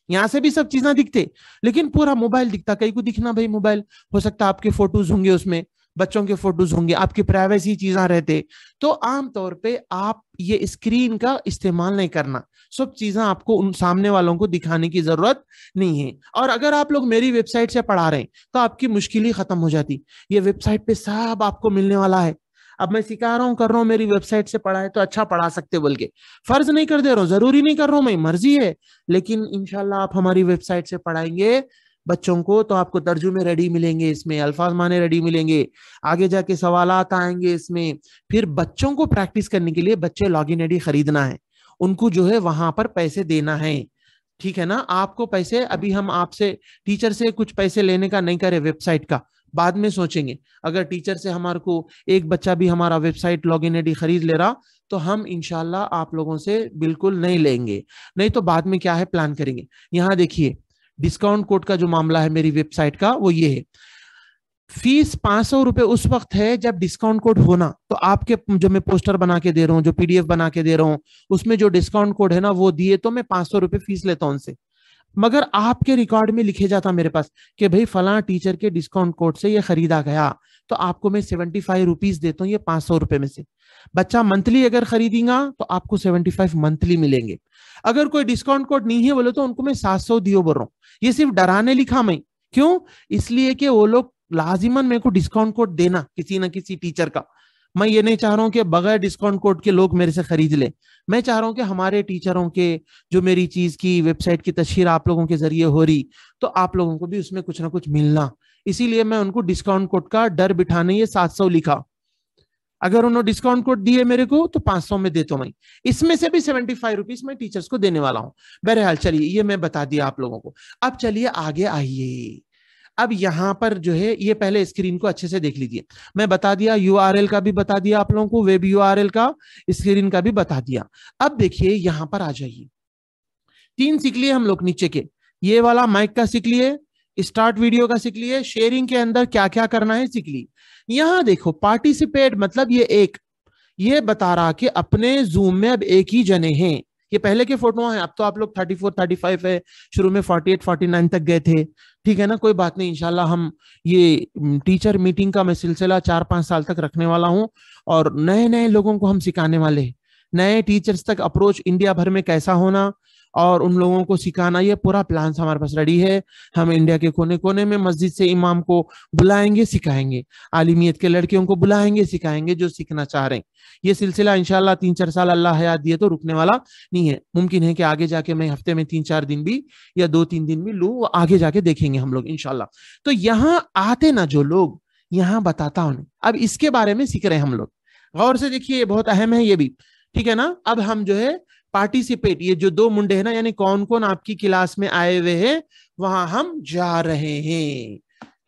यहां से भी सब चीजें दिखते, लेकिन पूरा मोबाइल दिखता। कहीं को दिखना भाई मोबाइल, हो सकता है आपके फोटोज होंगे उसमें, बच्चों के फोटोज होंगे, आपकी प्राइवेसी चीजें रहते, तो आमतौर पे आप ये स्क्रीन का इस्तेमाल नहीं करना, सब चीजें आपको उन सामने वालों को दिखाने की जरूरत नहीं है। और अगर आप लोग मेरी वेबसाइट से पढ़ा रहे हैं तो आपकी मुश्किल ही खत्म हो जाती, ये वेबसाइट पे सब आपको मिलने वाला है। अब मैं सिखा रहा हूँ, कर रहा हूँ, मेरी वेबसाइट से पढ़ा है तो अच्छा पढ़ा सकते बोल के फर्ज नहीं कर दे रहा हूँ, जरूरी नहीं कर रहा हूँ, मैं मर्जी है, लेकिन इंशाल्लाह आप हमारी वेबसाइट से पढ़ाएंगे बच्चों को तो आपको तर्जुमे रेडी मिलेंगे, इसमें अल्फाज माने रेडी मिलेंगे, आगे जाके सवालात आएंगे इसमें। फिर बच्चों को प्रैक्टिस करने के लिए बच्चे लॉगिन आईडी खरीदना है, उनको जो है वहां पर पैसे देना है। ठीक है ना, आपको पैसे, अभी हम आपसे टीचर से कुछ पैसे लेने का नहीं करे, वेबसाइट का बाद में सोचेंगे। अगर टीचर से हमारे को एक बच्चा भी हमारा वेबसाइट लॉगिन आईडी खरीद ले रहा तो हम इंशाल्लाह आप लोगों से बिल्कुल नहीं लेंगे, नहीं तो बाद में क्या है प्लान करेंगे। यहाँ देखिए डिस्काउंट कोड का जो मामला है मेरी वेबसाइट का वो ये है, फीस 500 रुपए उस वक्त है जब डिस्काउंट कोड होना, तो आपके जो मैं पोस्टर बना के दे रहा हूँ, जो PDF बना के दे रहा हूँ, उसमें जो डिस्काउंट कोड है ना वो दिए तो मैं 500 रुपए फीस लेता हूं उनसे। मगर आपके रिकॉर्ड में लिखे जाता मेरे पास कि भाई फला टीचर के डिस्काउंट कोड से ये खरीदा गया, तो आपको मैं 75 रुपीज देता हूँ, ये 500 रुपए में से। बच्चा मंथली अगर खरीदेगा तो आपको 75 मंथली मिलेंगे। अगर कोई डिस्काउंट कोड नहीं है बोले तो उनको मैं 700 दियो बोल रहा हूँ। ये सिर्फ डराने लिखा मैं, क्यों? इसलिए कि वो लोग लाजिमन मेरे को डिस्काउंट कोड देना किसी ना किसी टीचर का। मैं ये नहीं चाह रहा हूं कि बगैर डिस्काउंट कोड के लोग मेरे से खरीद ले, मैं चाह रहा हूं कि हमारे टीचरों के जो मेरी चीज की वेबसाइट की तशहीर आप लोगों के जरिए हो रही, तो आप लोगों को भी उसमें कुछ ना कुछ मिलना, इसीलिए मैं उनको डिस्काउंट कोड का डर बिठाने ये 700 लिखा। अगर उन्होंने डिस्काउंट कोड दिए मेरे को तो 500 में देता हूं मैं, इसमें से भी 75 रुपीज मैं टीचर्स को देने वाला हूं। बहरहाल चलिए ये मैं बता दिया आप लोगों को। अब चलिए आगे आइए, अब यहां पर जो है ये पहले स्क्रीन को अच्छे से देख लीजिए, मैं बता दिया URL का भी बता दिया आप लोगों को, वेब URL का, स्क्रीन का भी बता दिया। अब देखिए यहां पर आ जाइए, 3 सीख लिए हम लोग नीचे के, ये वाला माइक का सीख लिए, स्टार्ट वीडियो का सीख लिए, शेयरिंग के अंदर क्या क्या करना है सीख ली। यहां देखो पार्टिसिपेट मतलब ये बता रहा कि अपने जूम में अब एक ही जने हैं, ये पहले के फोटो हैं, अब तो आप लोग 34 35 है, शुरू में 48 49 तक गए थे। ठीक है ना, कोई बात नहीं, इंशाल्लाह हम ये टीचर मीटिंग का मैं सिलसिला 4-5 साल तक रखने वाला हूं, और नए नए लोगों को हम सिखाने वाले हैं, नए टीचर्स तक अप्रोच इंडिया भर में कैसा होना और उन लोगों को सिखाना, ये पूरा प्लान हमारे पास रेडी है। हम इंडिया के कोने कोने में मस्जिद से इमाम को बुलाएंगे, सिखाएंगे, आलिमियत के लड़कियों को बुलाएंगे, सिखाएंगे जो सीखना चाह रहे हैं। ये सिलसिला इंशाल्लाह 3-4 साल अल्लाह हयात दिए तो रुकने वाला नहीं है, मुमकिन है कि आगे जाके मैं हफ्ते में 3-4 दिन भी या 2-3 दिन भी लूँ, आगे जाके देखेंगे हम लोग इंशाल्लाह। तो यहाँ आते ना जो लोग, यहाँ बताता हूं, अब इसके बारे में सीख रहे हैं हम लोग, गौर से देखिए, ये बहुत अहम है ये भी। ठीक है ना, अब हम जो है पार्टिसिपेट, ये जो 2 मुंडे हैं ना, यानी कौन कौन आपकी क्लास में आए हुए हैं वहां हम जा रहे हैं।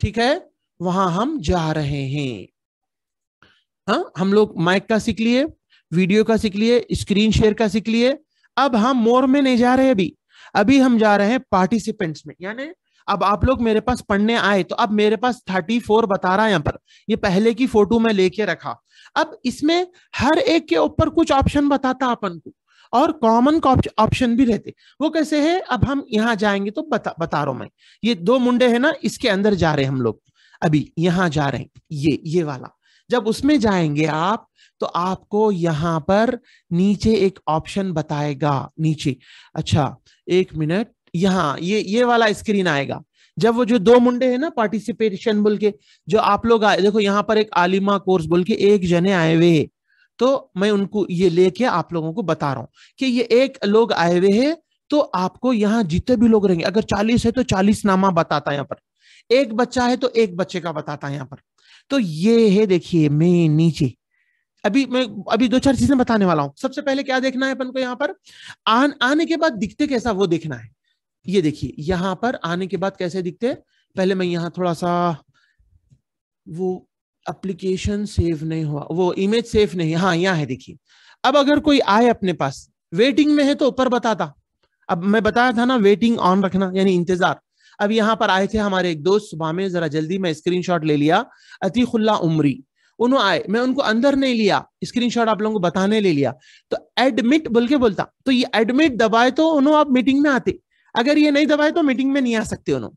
ठीक है, वहां हम जा रहे हैं। हाँ, हम लोग माइक का सीख लिए, वीडियो का सीख लिए, स्क्रीन शेयर का सीख लिए। अब हम मोर में नहीं जा रहे, अभी हम जा रहे हैं पार्टिसिपेंट्स में। यानी अब आप लोग मेरे पास पढ़ने आए तो अब मेरे पास 34 बता रहा है यहाँ पर, ये पहले की फोटो में लेके रखा। अब इसमें हर एक के ऊपर कुछ ऑप्शन बताता अपन को, और कॉमन ऑप्शन भी रहते। वो कैसे है, अब हम यहाँ जाएंगे तो बता रहा हूं मैं। ये 2 मुंडे हैं ना, इसके अंदर जा रहे हैं हम लोग, अभी यहाँ जा रहे हैं, ये वाला। जब उसमें जाएंगे आप तो आपको यहाँ पर नीचे एक ऑप्शन बताएगा नीचे। अच्छा 1 मिनट, यहाँ ये वाला स्क्रीन आएगा। जब वो जो 2 मुंडे हैं ना पार्टिसिपेशन बोल के, जो आप लोग आए, देखो यहाँ पर एक आलिमा कोर्स बोल के एक जने आए हुए हैं, तो मैं उनको ये लेके आप लोगों को बता रहा हूं कि ये एक लोग आए हुए हैं। तो आपको यहाँ जितने भी लोग रहेंगे, अगर 40 है तो 40 नामा बताता है यहाँ पर, एक बच्चा है तो एक बच्चे का बताता है यहाँ पर। तो ये है, देखिए मैं नीचे मैं अभी 2-4 चीजें बताने वाला हूं। सबसे पहले क्या देखना है अपन को, यहाँ पर आने के बाद दिखते कैसा वो देखना है। ये देखिए यहाँ पर आने के बाद कैसे दिखते। पहले मैं यहाँ थोड़ा सा, वो एप्लीकेशन सेव नहीं हुआ, वो इमेज सेव नहीं, हाँ यहाँ है देखिए। अब अगर कोई आए अपने पास, वेटिंग में है तो ऊपर बताता। अब मैं बताया था ना वेटिंग ऑन रखना यानी इंतजार। अब यहाँ पर आए थे हमारे एक दोस्त सुबह में, जरा जल्दी मैं स्क्रीनशॉट ले लिया, अतीकुल्ला उमरी, उन्होंने आए, मैं उनको अंदर नहीं लिया, स्क्रीनशॉट आप लोगों को बताने ले लिया। तो एडमिट बोल के बोलता, तो ये एडमिट दबाए तो उन्होंने आप मीटिंग में आते, अगर ये नहीं दबाए तो मीटिंग में नहीं आ सकते उन्होंने,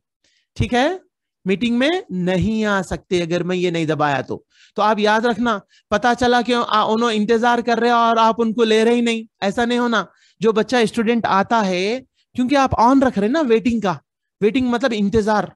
ठीक है, मीटिंग में नहीं आ सकते अगर मैं ये नहीं दबाया तो आप याद रखना। पता चला कि उन्होंने इंतजार कर रहे हैं और आप उनको ले रहे ही नहीं, ऐसा नहीं होना। जो बच्चा स्टूडेंट आता है, क्योंकि आप ऑन रख रहे हैं ना वेटिंग का, वेटिंग मतलब इंतजार,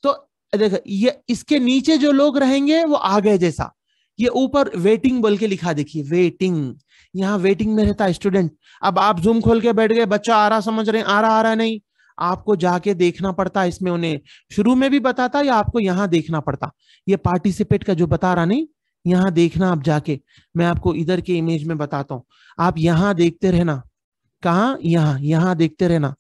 तो देखो ये इसके नीचे जो लोग रहेंगे वो आ गए जैसा, ये ऊपर वेटिंग बोल के लिखा, देखिए वेटिंग, यहाँ वेटिंग में रहता है स्टूडेंट। अब आप जूम खोल के बैठ गए, बच्चा आ रहा समझ रहे, आ रहा नहीं, आपको जाके देखना पड़ता। इसमें उन्हें शुरू में भी बताता या आपको यहाँ देखना पड़ता। ये पार्टिसिपेट का जो बता रहा नहीं, यहाँ देखना आप जाके, मैं आपको इधर के इमेज में बताता हूँ, आप यहाँ देखते रहना। कहाँ, यहाँ देखते रहना।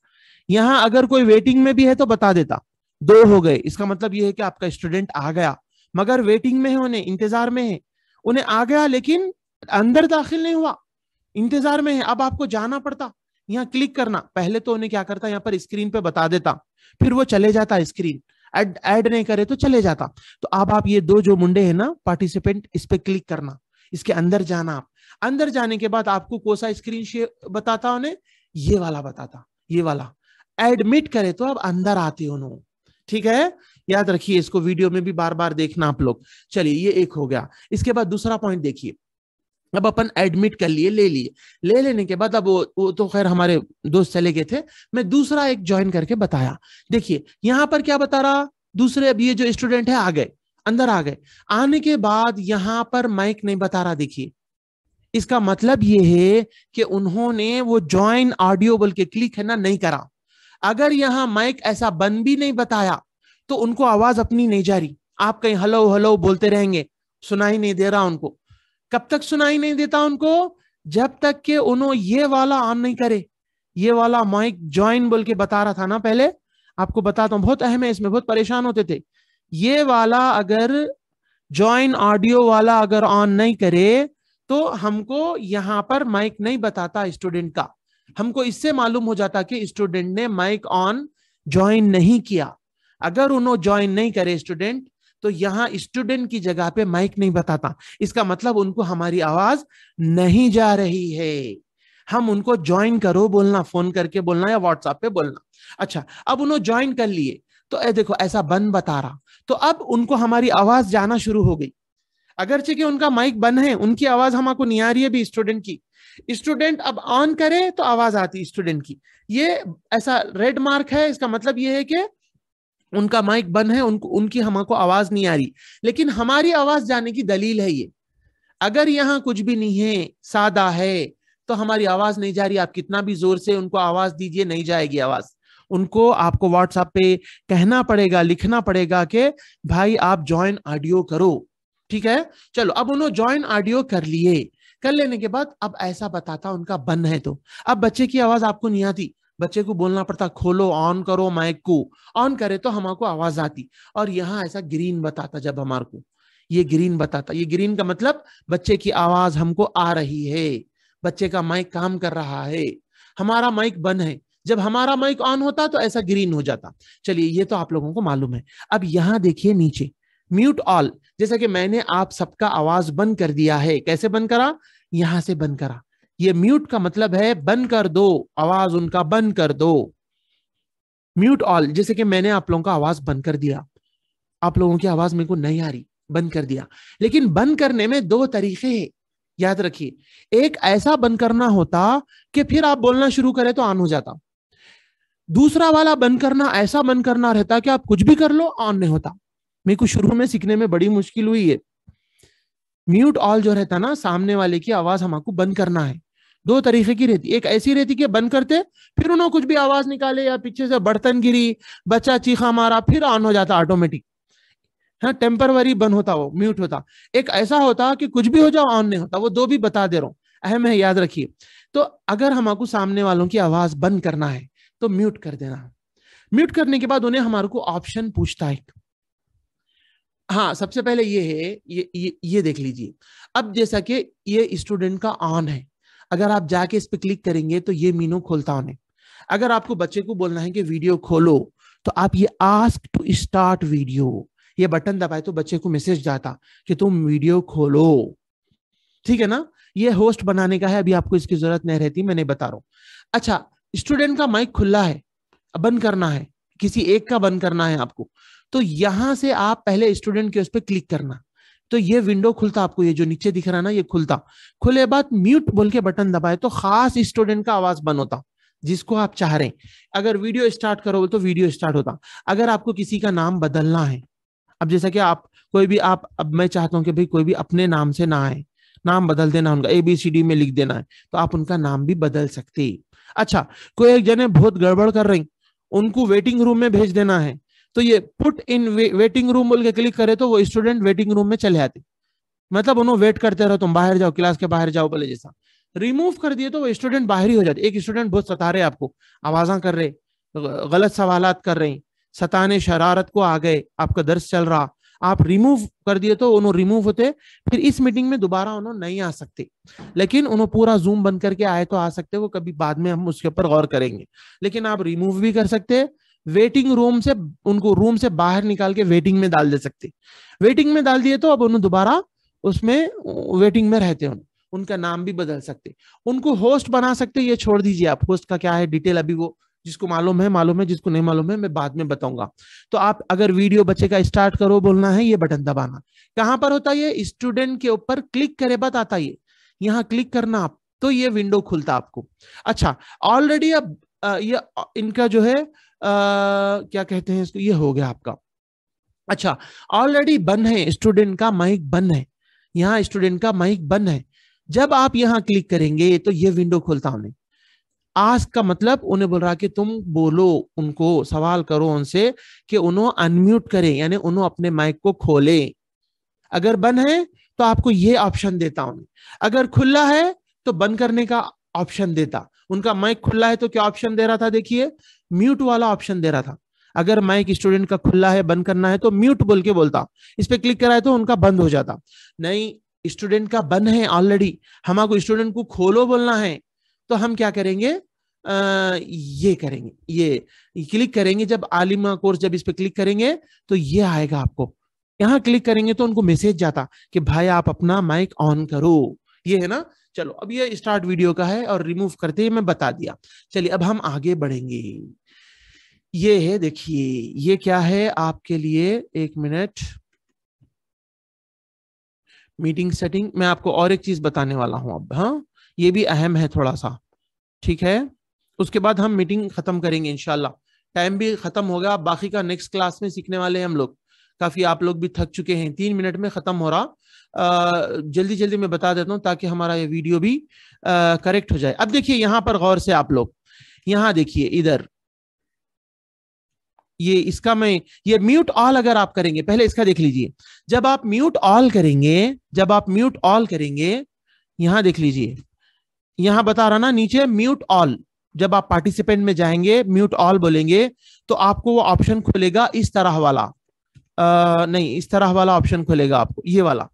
यहाँ अगर कोई वेटिंग में भी है तो बता देता, 2 हो गए, इसका मतलब ये है कि आपका स्टूडेंट आ गया। मगर वेटिंग में है, उन्हें इंतजार में है, उन्हें आ गया लेकिन अंदर दाखिल नहीं हुआ, इंतजार में है। अब आपको जाना पड़ता, यहाँ क्लिक करना। पहले तो उन्हें क्या करता, यहाँ पर स्क्रीन पे बता देता, फिर वो चले जाता, स्क्रीन ऐड नहीं करे तो चले जाता। तो अब आप ये 2 जो मुंडे हैं ना पार्टिसिपेंट, इस पे क्लिक करना, इसके अंदर जाना। आप अंदर जाने के बाद आपको कौन सा स्क्रीन शेयर बताता, उन्हें ये वाला बताता, ये वाला एडमिट करे तो अब अंदर आते उन्होंने, ठीक है। याद रखिए, इसको वीडियो में भी बार बार देखना आप लोग। चलिए ये एक हो गया। इसके बाद दूसरा पॉइंट देखिए, अब अपन एडमिट कर लिए, ले लिए, ले लेने के बाद अब वो तो खैर हमारे दोस्त चले गए थे, मैं दूसरा एक ज्वाइन करके बताया। देखिए यहाँ पर क्या बता रहा, दूसरे अब ये जो स्टूडेंट है आ गए, अंदर आ गए। आने के बाद यहाँ पर माइक नहीं बता रहा, देखिए इसका मतलब ये है कि उन्होंने वो ज्वाइन ऑडियो बोल के क्लिक है ना नहीं करा। अगर यहाँ माइक ऐसा बंद भी नहीं बताया तो उनको आवाज अपनी नहीं जा रही, आप कहीं हेलो हेलो बोलते रहेंगे, सुनाई नहीं दे रहा उनको। कब तक सुनाई नहीं देता उनको, जब तक कि उन्होंने ये वाला ऑन नहीं करे, ये वाला माइक ज्वाइन बोल के बता रहा था ना पहले, आपको बताता हूं, बहुत अहम है, इसमें बहुत परेशान होते थे। ये वाला अगर ज्वाइन ऑडियो वाला अगर ऑन नहीं करे तो हमको यहां पर माइक नहीं बताता स्टूडेंट का, हमको इससे मालूम हो जाता कि स्टूडेंट ने माइक ऑन ज्वाइन नहीं किया। अगर उन्होंने ज्वाइन नहीं करे स्टूडेंट, तो यहां स्टूडेंट की जगह पे माइक नहीं बताता, इसका मतलब उनको हमारी आवाज नहीं जा रही है। हम उनको ज्वाइन करो बोलना, फोन करके बोलना या व्हाट्सएप पे बोलना। अच्छा, अब उन्होंने ज्वाइन कर लिए तो देखो ऐसा बंद बता रहा, तो अब उनको हमारी आवाज जाना शुरू हो गई। अगरचे कि उनका माइक बंद है, उनकी आवाज हमको नहीं आ रही है भी स्टूडेंट की। स्टूडेंट अब ऑन करे तो आवाज आती स्टूडेंट की। ये ऐसा रेड मार्क है, इसका मतलब ये है कि उनका माइक बंद है, उनकी हमको आवाज नहीं आ रही, लेकिन हमारी आवाज जाने की दलील है ये। अगर यहाँ कुछ भी नहीं है, सादा है, तो हमारी आवाज नहीं जा रही, आप कितना भी जोर से उनको आवाज दीजिए नहीं जाएगी आवाज। उनको आपको व्हाट्सएप पे कहना पड़ेगा, लिखना पड़ेगा कि भाई आप ज्वाइन ऑडियो करो, ठीक है। चलो अब उन्होंने ज्वाइन ऑडियो कर लिए, कर लेने के बाद अब ऐसा बताता उनका बंद है, तो अब बच्चे की आवाज आपको नहीं आती, बच्चे को बोलना पड़ता खोलो, ऑन करो माइक को, ऑन करे तो हमको आवाज आती। और यहाँ ऐसा ग्रीन बताता, जब हमारे को ये ग्रीन बताता, ये ग्रीन का मतलब बच्चे की आवाज हमको आ रही है, बच्चे का माइक काम कर रहा है। हमारा माइक बंद है, जब हमारा माइक ऑन होता तो ऐसा ग्रीन हो जाता। चलिए ये तो आप लोगों को मालूम है। अब यहां देखिए नीचे म्यूट ऑल, जैसा कि मैंने आप सबका आवाज बंद कर दिया है। कैसे बंद करा? यहां से बंद करा। ये म्यूट का मतलब है बंद कर दो, आवाज उनका बंद कर दो। म्यूट ऑल, जैसे कि मैंने आप लोगों का आवाज बंद कर दिया, आप लोगों की आवाज मेरे को नहीं आ रही, बंद कर दिया। लेकिन बंद करने में दो तरीके हैं, याद रखिए। एक ऐसा बंद करना होता कि फिर आप बोलना शुरू करें तो ऑन हो जाता। दूसरा वाला बंद करना ऐसा बंद करना रहता कि आप कुछ भी कर लो ऑन नहीं होता। मेरे को शुरू में सीखने में बड़ी मुश्किल हुई है। म्यूट ऑल जो रहता ना, सामने वाले की आवाज हमको बंद करना है। दो तरीके की रहती, एक ऐसी रहती कि बंद करते फिर उन्होंने कुछ भी आवाज निकाले या पीछे से बर्तन गिरी, बच्चा चीखा मारा, फिर ऑन हो जाता ऑटोमेटिक। हाँ, टेम्परवरी बंद होता, वो म्यूट होता। एक ऐसा होता कि कुछ भी हो जाओ ऑन नहीं होता। वो दो भी बता दे रहा हूं, अहम है, याद रखिए। तो अगर हमको सामने वालों की आवाज बंद करना है तो म्यूट कर देना। म्यूट करने के बाद उन्हें हमारे को ऑप्शन पूछता है। हाँ, सबसे पहले ये है, ये देख लीजिए। अब जैसा कि ये स्टूडेंट का ऑन है, अगर आप जाके इस पे क्लिक करेंगे तो ये मीनू खोलता होने। अगर आपको बच्चे को बोलना है कि वीडियो खोलो, तो आप ये आस्क टू स्टार्ट वीडियो, ये बटन दबाए तो बच्चे को मैसेज जाता कि तुम वीडियो खोलो। ठीक है ना? ये होस्ट बनाने का है, अभी आपको इसकी जरूरत नहीं रहती, मैंने बता रहा हूं। अच्छा, स्टूडेंट का माइक खुला है, बंद करना है, किसी एक का बंद करना है आपको, तो यहां से आप पहले स्टूडेंट के उस पर क्लिक करना, तो ये विंडो खुलता आपको, ये जो नीचे दिख रहा है ना, ये खुलता। खुले बाद म्यूट बोल के बटन दबाए तो खास स्टूडेंट का आवाज बंद होता जिसको आप चाह रहे हैं। अगर वीडियो स्टार्ट करोगे तो वीडियो स्टार्ट होता। अगर आपको किसी का नाम बदलना है, अब जैसा कि आप कोई भी, आप, अब मैं चाहता हूं कि भाई कोई भी अपने नाम से ना आए, नाम बदल देना उनका, ABCD में लिख देना है, तो आप उनका नाम भी बदल सकते। अच्छा, कोई एक जने बहुत गड़बड़ कर रही, उनको वेटिंग रूम में भेज देना है, तो ये पुट इन वेटिंग रूम बोल के क्लिक करे तो वो स्टूडेंट वेटिंग रूम में चले आते। मतलब उन्होंने वेट करते रहो, तुम बाहर जाओ, क्लास के बाहर जाओ बोले जैसा। रिमूव कर दिए तो वो स्टूडेंट बाहर ही हो जाते। एक स्टूडेंट बहुत सता रहे आपको, आवाजा कर रहे, गलत सवालात कर रहे, सताने शरारत को आ गए, आपका दर्स चल रहा, आप रिमूव कर दिए तो उन्होंने रिमूव होते। फिर इस मीटिंग में दोबारा उन्होंने नहीं आ सकते, लेकिन उन्होंने पूरा जूम बंद करके आए तो आ सकते, वो कभी बाद में हम उसके ऊपर गौर करेंगे। लेकिन आप रिमूव भी कर सकते, वेटिंग रूम से उनको रूम से बाहर निकाल के वेटिंग में डाल दे सकते। वेटिंग में डाल दिए तो अब उन्हें दोबारा उसमें वेटिंग में रहते हैं, उनका नाम भी बदल सकते, उनको होस्ट बना सकते। ये छोड़ दीजिए आप, होस्ट का क्या है डिटेल अभी वो जिसको मालूम है मालूम है, जिसको नहीं मालूम है मैं बाद में बताऊंगा। तो आप अगर वीडियो बच्चे का स्टार्ट करो बोलना है, ये बटन दबाना। कहां पर होता है ये? स्टूडेंट के ऊपर क्लिक करे बाद आता है, यहाँ क्लिक करना आप, तो ये विंडो खुलता आपको। अच्छा, ऑलरेडी अब ये इनका जो है क्या कहते हैं इसको, ये हो गया आपका। अच्छा, ऑलरेडी बंद है, स्टूडेंट का माइक बंद है, यहाँ स्टूडेंट का माइक बंद है। जब आप यहाँ क्लिक करेंगे तो ये विंडो खुलता उन्हें। आस्क का मतलब उन्हें बोल रहा कि तुम बोलो, उनको सवाल करो उनसे कि उन्होंने अनम्यूट करें, यानी उन्होंने अपने माइक को खोले। अगर बंद है तो आपको ये ऑप्शन देता उन्हें, अगर खुला है तो बंद करने का ऑप्शन देता। उनका माइक खुला है तो क्या ऑप्शन दे रहा था? देखिए, म्यूट वाला ऑप्शन दे रहा था। अगर माइक स्टूडेंट का खुला है, बंद करना है तो म्यूट बोल के बोलता, इस पे क्लिक करा है तो उनका बंद हो जाता। नहीं, स्टूडेंट का बंद है ऑलरेडी, हमको स्टूडेंट को खोलो बोलना है, तो हम क्या करेंगे? ये करेंगे, ये क्लिक करेंगे। जब आलिमा कोर्स, जब इस पे क्लिक करेंगे तो ये आएगा आपको। यहाँ क्लिक करेंगे तो उनको मैसेज जाता कि भाई आप अपना माइक ऑन करो, ये है ना। चलो, अब ये स्टार्ट वीडियो का है और रिमूव करते ही मैं बता दिया। चलिए अब हम आगे बढ़ेंगे। ये है, देखिए ये क्या है आपके लिए, एक मिनट, मीटिंग सेटिंग। मैं आपको और एक चीज बताने वाला हूं अब, हाँ, ये भी अहम है थोड़ा सा, ठीक है। उसके बाद हम मीटिंग खत्म करेंगे इंशाल्लाह। टाइम भी खत्म हो गया, बाकी का नेक्स्ट क्लास में सीखने वाले हैं हम लोग। काफी आप लोग भी थक चुके हैं, 3 मिनट में खत्म हो रहा। जल्दी जल्दी मैं बता देता हूं ताकि हमारा ये वीडियो भी करेक्ट हो जाए। अब देखिए यहां पर गौर से आप लोग, यहां देखिए इधर, ये इसका मैं, ये म्यूट ऑल अगर आप करेंगे, पहले इसका देख लीजिए। जब आप म्यूट ऑल करेंगे, जब आप म्यूट ऑल करेंगे, यहां देख लीजिए, यहां बता रहा ना नीचे म्यूट ऑल। जब आप पार्टिसिपेंट में जाएंगे, म्यूट ऑल बोलेंगे तो आपको वो ऑप्शन खुलेगा इस तरह वाला, नहीं इस तरह वाला ऑप्शन खुलेगा आपको, ये वाला।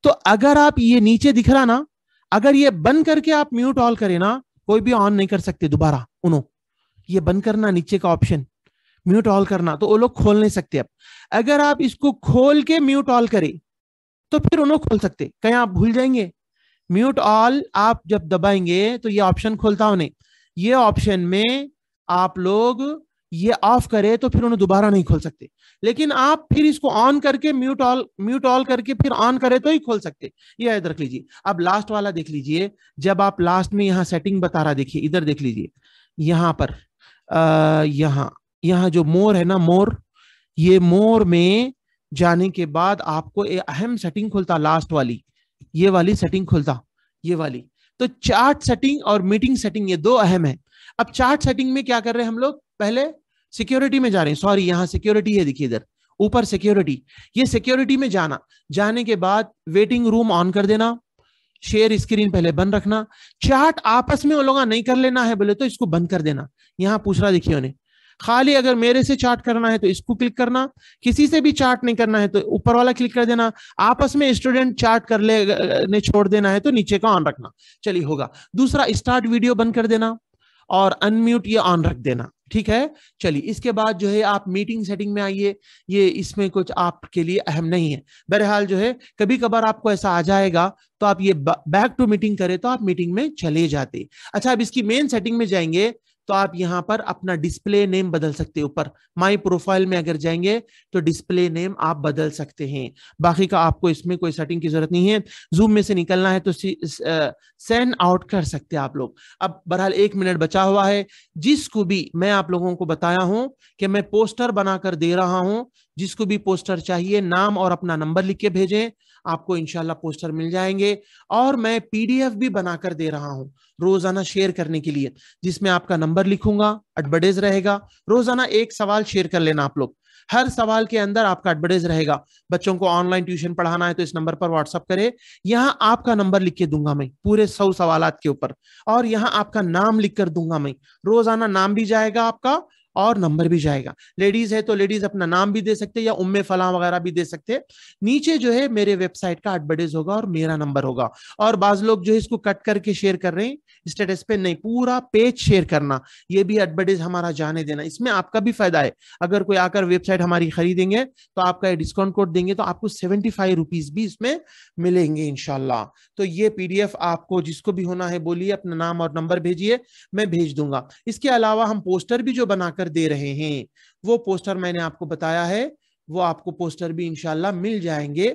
तो अगर आप ये नीचे दिख रहा ना, अगर ये बंद करके आप म्यूट ऑल करें ना कोई भी ऑन नहीं कर सकते दोबारा। उन्हों ये बंद करना, नीचे का ऑप्शन म्यूट ऑल करना, तो वो लोग खोल नहीं सकते। अब अगर आप इसको खोल के म्यूट ऑल करें तो फिर उन्होंने खोल सकते। कहीं आप भूल जाएंगे, म्यूट ऑल आप जब दबाएंगे तो ये ऑप्शन खोलता हो नहीं, ये ऑप्शन में आप लोग ये ऑफ करे तो फिर उन्हें दोबारा नहीं खोल सकते। लेकिन आप फिर इसको ऑन करके म्यूट ऑल करके फिर ऑन करे तो ही खोल सकते। ये याद रख लीजिए। अब लास्ट वाला देख लीजिए, जब आप लास्ट में यहाँ सेटिंग बता रहा, देखिए इधर देख लीजिए, यहाँ पर यहाँ यहाँ जो मोर है ना, मोर, ये मोर में जाने के बाद आपको एक अहम सेटिंग खुलता, लास्ट वाली, ये वाली सेटिंग खुलता, ये वाली। तो चार्ट सेटिंग और मीटिंग सेटिंग, ये दो अहम है। अब चार्ट सेटिंग में क्या कर रहे हैं हम लोग, पहले सिक्योरिटी में जा रहे हैं, सॉरी यहाँ सिक्योरिटी है, देखिए इधर ऊपर सिक्योरिटी, ये सिक्योरिटी में जाना, जाने के बाद वेटिंग रूम ऑन कर देना, शेयर स्क्रीन पहले बंद रखना, चार्ट आपस में वो लोग नहीं कर लेना है बोले तो इसको बंद कर देना। यहाँ पूछ रहा देखिए उन्हें, खाली अगर मेरे से चार्ट करना है तो इसको क्लिक करना, किसी से भी चार्ट नहीं करना है तो ऊपर वाला क्लिक कर देना, आपस में स्टूडेंट चार्ट कर ले ने छोड़ देना है तो नीचे का ऑन रखना, चलिए होगा। दूसरा, स्टार्ट वीडियो बंद कर देना और अनम्यूट ये ऑन रख देना, ठीक है। चलिए इसके बाद जो है आप मीटिंग सेटिंग में आइए, ये इसमें कुछ आपके लिए अहम नहीं है। बहरहाल जो है कभी कभार आपको ऐसा आ जाएगा तो आप ये बैक टू मीटिंग करें तो आप मीटिंग में चले जाते। अच्छा, अब इसकी मेन सेटिंग में जाएंगे तो आप यहां पर अपना डिस्प्ले नेम बदल सकते हैं। ऊपर माय प्रोफाइल में अगर जाएंगे तो डिस्प्ले नेम आप बदल सकते हैं। बाकी का आपको इसमें कोई सेटिंग की जरूरत नहीं है। जूम में से निकलना है तो सेंड आउट कर सकते हैं आप लोग। अब बहरहाल 1 मिनट बचा हुआ है। जिसको भी मैं आप लोगों को बताया हूं कि मैं पोस्टर बनाकर दे रहा हूं, जिसको भी पोस्टर चाहिए नाम और अपना नंबर लिख के भेजें, आपको इंशाल्लाह पोस्टर मिल जाएंगे। और मैं पीडीएफ भी बनाकर दे रहा हूं रोजाना शेयर करने के लिए, जिसमें आपका नंबर लिखूंगा, एडवर्टाइज रहेगा। रोजाना एक सवाल शेयर कर लेना आप लोग, हर सवाल के अंदर आपका एडवर्टाइज रहेगा। बच्चों को ऑनलाइन ट्यूशन पढ़ाना है तो इस नंबर पर व्हाट्सअप करे, यहाँ आपका नंबर लिख के दूंगा मैं पूरे 100 सवालात के ऊपर, और यहाँ आपका नाम लिख कर दूंगा मैं। रोजाना नाम भी जाएगा आपका और नंबर भी जाएगा। लेडीज है तो लेडीज अपना नाम भी दे सकते हैं या उम्मे फलां वगैरह भी दे सकते हैं। नीचे जो है मेरे वेबसाइट का एडवर्टाइज होगा और मेरा नंबर होगा। और बाज लोग जो है इसको कट करके शेयर कर रहे हैं स्टेटस पे, नहीं, पूरा पेज शेयर करना, ये भी एडवर्टाइज हमारा जाने देना। इसमें आपका भी फायदा है। अगर कोई आकर वेबसाइट हमारी खरीदेंगे तो आपका डिस्काउंट कोड देंगे तो आपको 75 रुपीज भी इसमें मिलेंगे इंशाल्लाह। तो ये पीडीएफ आपको जिसको भी होना है बोलिए, अपना नाम और नंबर भेजिए, मैं भेज दूंगा। इसके अलावा हम पोस्टर भी जो बनाकर दे रहे हैं, वो पोस्टर मैंने आपको बताया है, वो आपको पोस्टर भी इंशाल्लाह मिल जाएंगे।